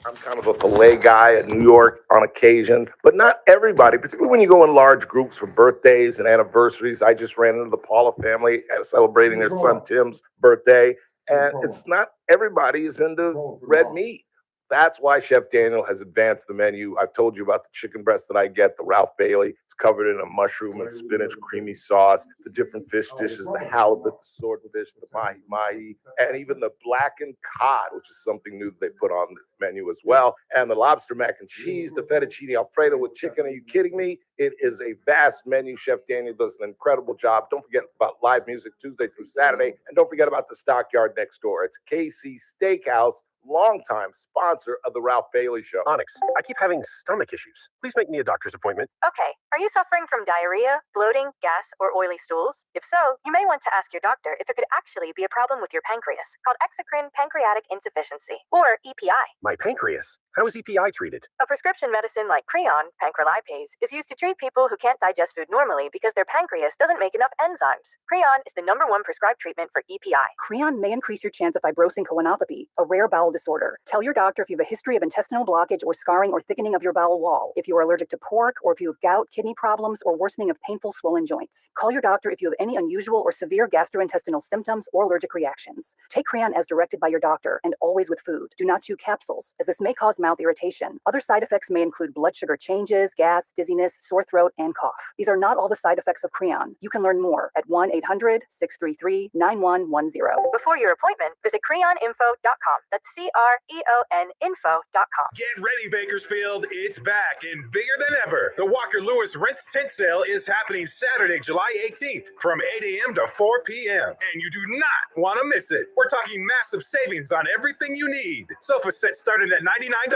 I'm kind of a filet guy in New York on occasion, but not everybody, particularly when you go in large groups for birthdays and anniversaries. I just ran into the Paula family celebrating their son Tim's birthday, and it's not everybody is into red meat. That's why Chef Daniel has advanced the menu. I've told you about the chicken breast that I get, the Ralph Bailey. It's covered in a mushroom and spinach creamy sauce, the different fish dishes, the halibut, the swordfish, the mahi-mahi, and even the blackened cod, which is something new that they put on the menu as well. And the lobster mac and cheese, the fettuccine alfredo with chicken. Are you kidding me? It is a vast menu. Chef Daniel does an incredible job. Don't forget about live music Tuesday through Saturday. And don't forget about the Stockyard next door. It's KC Steakhouse, longtime sponsor of the Ralph Bailey Show. Onyx, I keep having stomach issues. Please make me a doctor's appointment. Okay, are you suffering from diarrhea, bloating, gas, or oily stools? If so, you may want to ask your doctor if it could actually be a problem with your pancreas, called exocrine pancreatic insufficiency, or EPI. My pancreas? How is EPI treated? A prescription medicine like Creon, pancrelipase, is used to treat people who can't digest food normally because their pancreas doesn't make enough enzymes. Creon is the #1 prescribed treatment for EPI. Creon may increase your chance of fibrosing colonopathy, a rare bowel disorder. Tell your doctor if you have a history of intestinal blockage or scarring or thickening of your bowel wall, if you are allergic to pork, or if you have gout, kidney problems, or worsening of painful swollen joints. Call your doctor if you have any unusual or severe gastrointestinal symptoms or allergic reactions. Take Creon as directed by your doctor and always with food. Do not chew capsules, as this may cause mouth irritation. Other side effects may include blood sugar changes, gas, dizziness, sore throat, and cough. These are not all the side effects of Creon. You can learn more at 1-800-633-9110. Before your appointment, visit creoninfo.com. That's CREON info.com. Get ready, Bakersfield. It's back and bigger than ever. The Walker Lewis Rents Tent Sale is happening Saturday, July 18th from 8 a.m. to 4 p.m. And you do not want to miss it. We're talking massive savings on everything you need. Sofa sets starting at $99.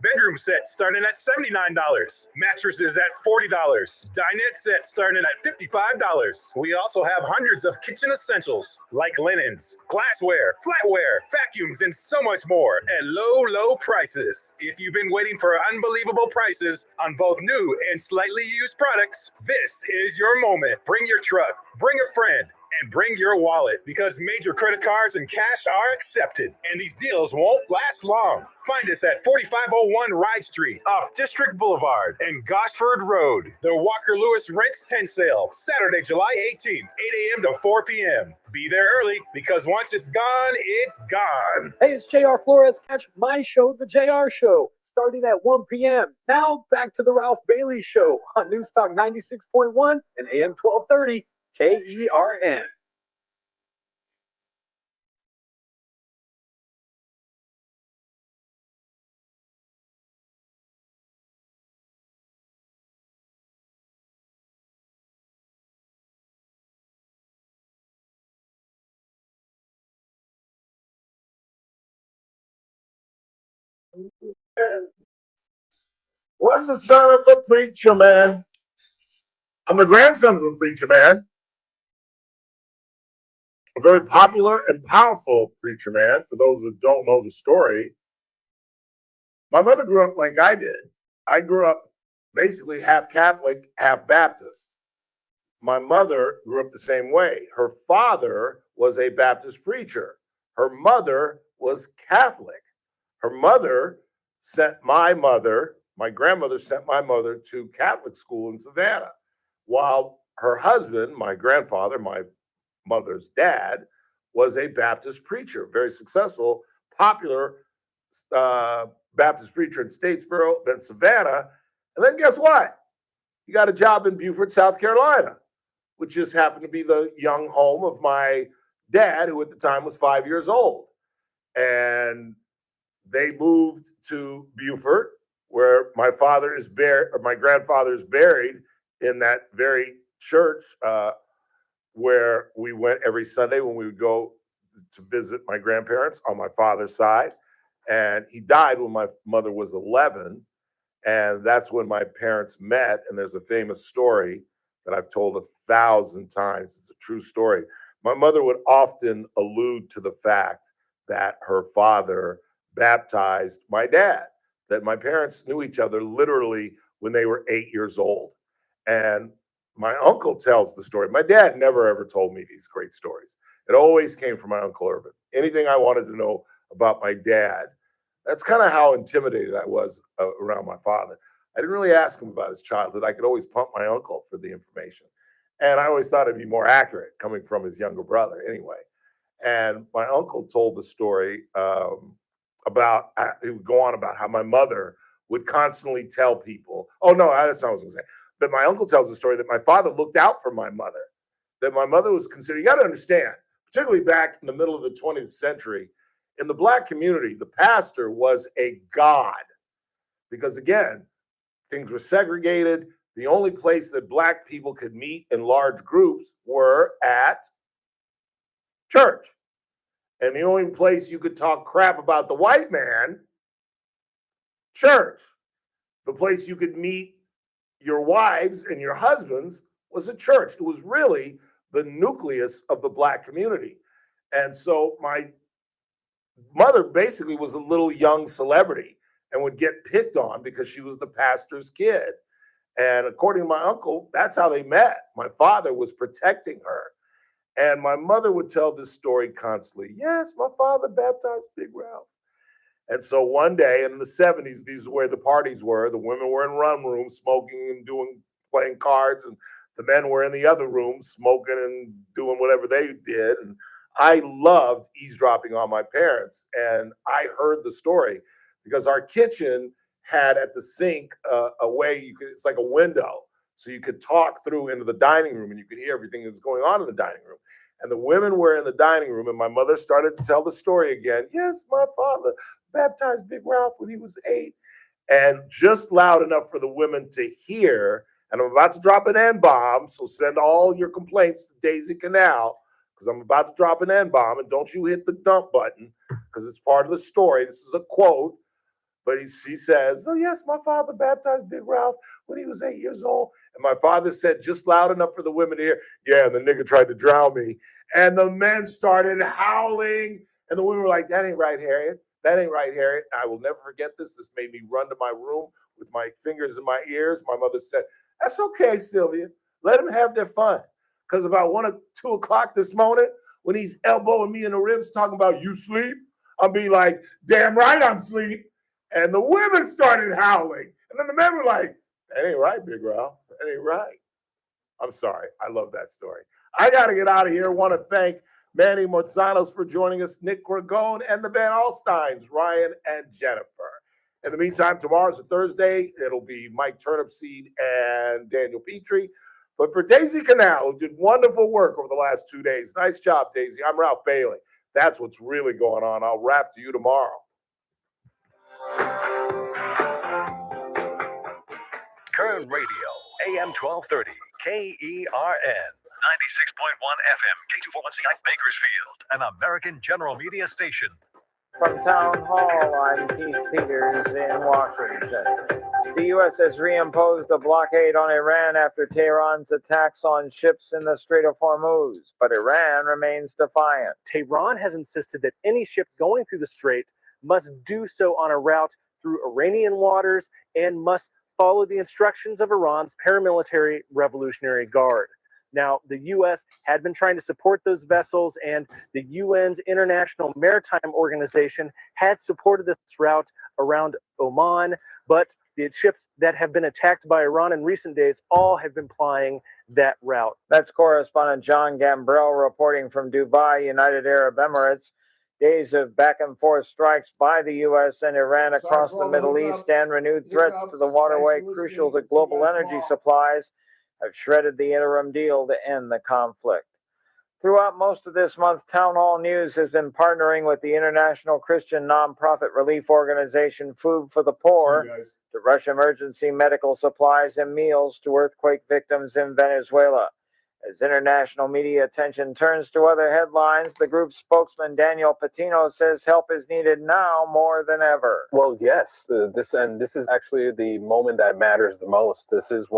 Bedroom sets starting at $79. Mattresses at $40. Dinette sets starting at $55. We also have hundreds of kitchen essentials like linens, glassware, flatware, vacuums, and so much more at low prices. If you've been waiting for unbelievable prices on both new and slightly used products, this is your moment. Bring your truck, bring a friend, and bring your wallet, because major credit cards and cash are accepted, and these deals won't last long. Find us at 4501 Ride Street off District Boulevard and Gosford Road. The Walker Lewis Rents Tent Sale, Saturday, July 18th, 8 a.m. to 4 p.m. Be there early, because once it's gone, it's gone. Hey, it's JR Flores. Catch my show, The JR Show, starting at 1 p.m. Now back to the Ralph Bailey Show on Newstalk 96.1 and AM 1230 KERN. Was the son of a preacher man. I'm the grandson of a preacher man. A very popular and powerful preacher man, for those that don't know the story. My mother grew up like I did. I grew up basically half Catholic, half Baptist. My mother grew up the same way. Her father was a Baptist preacher. Her mother was Catholic. Her mother sent my grandmother sent my mother to Catholic school in Savannah, while her husband, my grandfather, my mother's dad, was a Baptist preacher, very successful, popular Baptist preacher in Statesboro, then Savannah. And then guess what? He got a job in Beaufort, South Carolina, which just happened to be the young home of my dad, who at the time was 5 years old. And they moved to Beaufort, where my father is buried, or my grandfather is buried in that very church where we went every Sunday when we would go to visit my grandparents on my father's side. And he died when my mother was 11. And that's when my parents met. And there's a famous story that I've told 1,000 times. It's a true story. My mother would often allude to the fact that her father baptized my dad, that my parents knew each other literally when they were 8 years old. And my uncle tells the story. My dad never ever told me these great stories. It always came from my Uncle Urban. Anything I wanted to know about my dad, That's kind of how intimidated I was around my father. I didn't really ask him about his childhood. I could always pump my uncle for the information. And I always thought it'd be more accurate coming from his younger brother anyway. And my uncle told the story about, he would go on about how my mother would constantly tell people, oh no, that's not what I was gonna say. But my uncle tells the story that my father looked out for my mother, that my mother was considered, you gotta understand, particularly back in the middle of the 20th century, in the Black community, the pastor was a god. Because again, things were segregated. The only place that Black people could meet in large groups were at church. And the only place you could talk crap about the white man, church. The place you could meet your wives and your husbands was a church. It was really the nucleus of the Black community. And so my mother basically was a little young celebrity and would get picked on because she was the pastor's kid. And according to my uncle, that's how they met. My father was protecting her. And my mother would tell this story constantly. Yes, my father baptized Big Ralph. And so one day in the 70s, these are where the parties were. The women were in one room smoking and playing cards, and the men were in the other room smoking and doing whatever they did. And I loved eavesdropping on my parents. And I heard the story because our kitchen had at the sink a way you could, it's like a window. So you could talk through into the dining room and you could hear everything that's going on in the dining room. And the women were in the dining room and my mother started to tell the story again. Yes, my father baptized Big Ralph when he was 8. And just loud enough for the women to hear. And I'm about to drop an N-bomb, so send all your complaints to Daisy Canal, because I'm about to drop an N-bomb, and don't you hit the dump button, because it's part of the story. This is a quote. But she says, oh yes, my father baptized Big Ralph when he was 8 years old. And my father said, just loud enough for the women to hear, yeah, and the nigga tried to drown me. And the men started howling. And the women were like, that ain't right, Harriet. That ain't right, Harriet. I will never forget this. This made me run to my room with my fingers in my ears. My mother said, that's okay, Sylvia. Let them have their fun. Because about 1 or 2 o'clock this morning, when he's elbowing me in the ribs talking about you sleep, I'll be like, damn right I'm sleep. And the women started howling. And then the men were like, that ain't right, Big Ralph. That ain't right. I'm sorry. I love that story. I got to get out of here. I want to thank Manny Morzanos for joining us, Nick Ragone, and the Van Alstynes, Ryan and Jennifer. In the meantime, tomorrow's a Thursday. It'll be Mike Turnipseed and Daniel Petrie. But for Daisy Canal, who did wonderful work over the last 2 days. Nice job, Daisy. I'm Ralph Bailey. That's what's really going on. I'll rap to you tomorrow. Kern Radio, AM 1230, KERN, 96.1 FM, K241CI Bakersfield, an American General Media station. From Town Hall, I'm Keith Peters in Washington. The U.S. has reimposed a blockade on Iran after Tehran's attacks on ships in the Strait of Hormuz, but Iran remains defiant. Tehran has insisted that any ship going through the strait must do so on a route through Iranian waters and must follow the instructions of Iran's paramilitary Revolutionary Guard. Now, the U.S. had been trying to support those vessels, and the UN's International Maritime Organization had supported this route around Oman, but the ships that have been attacked by Iran in recent days all have been plying that route. That's correspondent John Gambrell reporting from Dubai, United Arab Emirates. Days of back-and-forth strikes by the U.S. and Iran across the Middle East and renewed threats to the waterway crucial to global energy supplies have shredded the interim deal to end the conflict. Throughout most of this month, Town Hall News has been partnering with the international Christian nonprofit relief organization Food for the Poor to rush emergency medical supplies and meals to earthquake victims in Venezuela. As international media attention turns to other headlines, the group's spokesman Daniel Patino says help is needed now more than ever. Well, yes, this is actually the moment that matters the most. This is when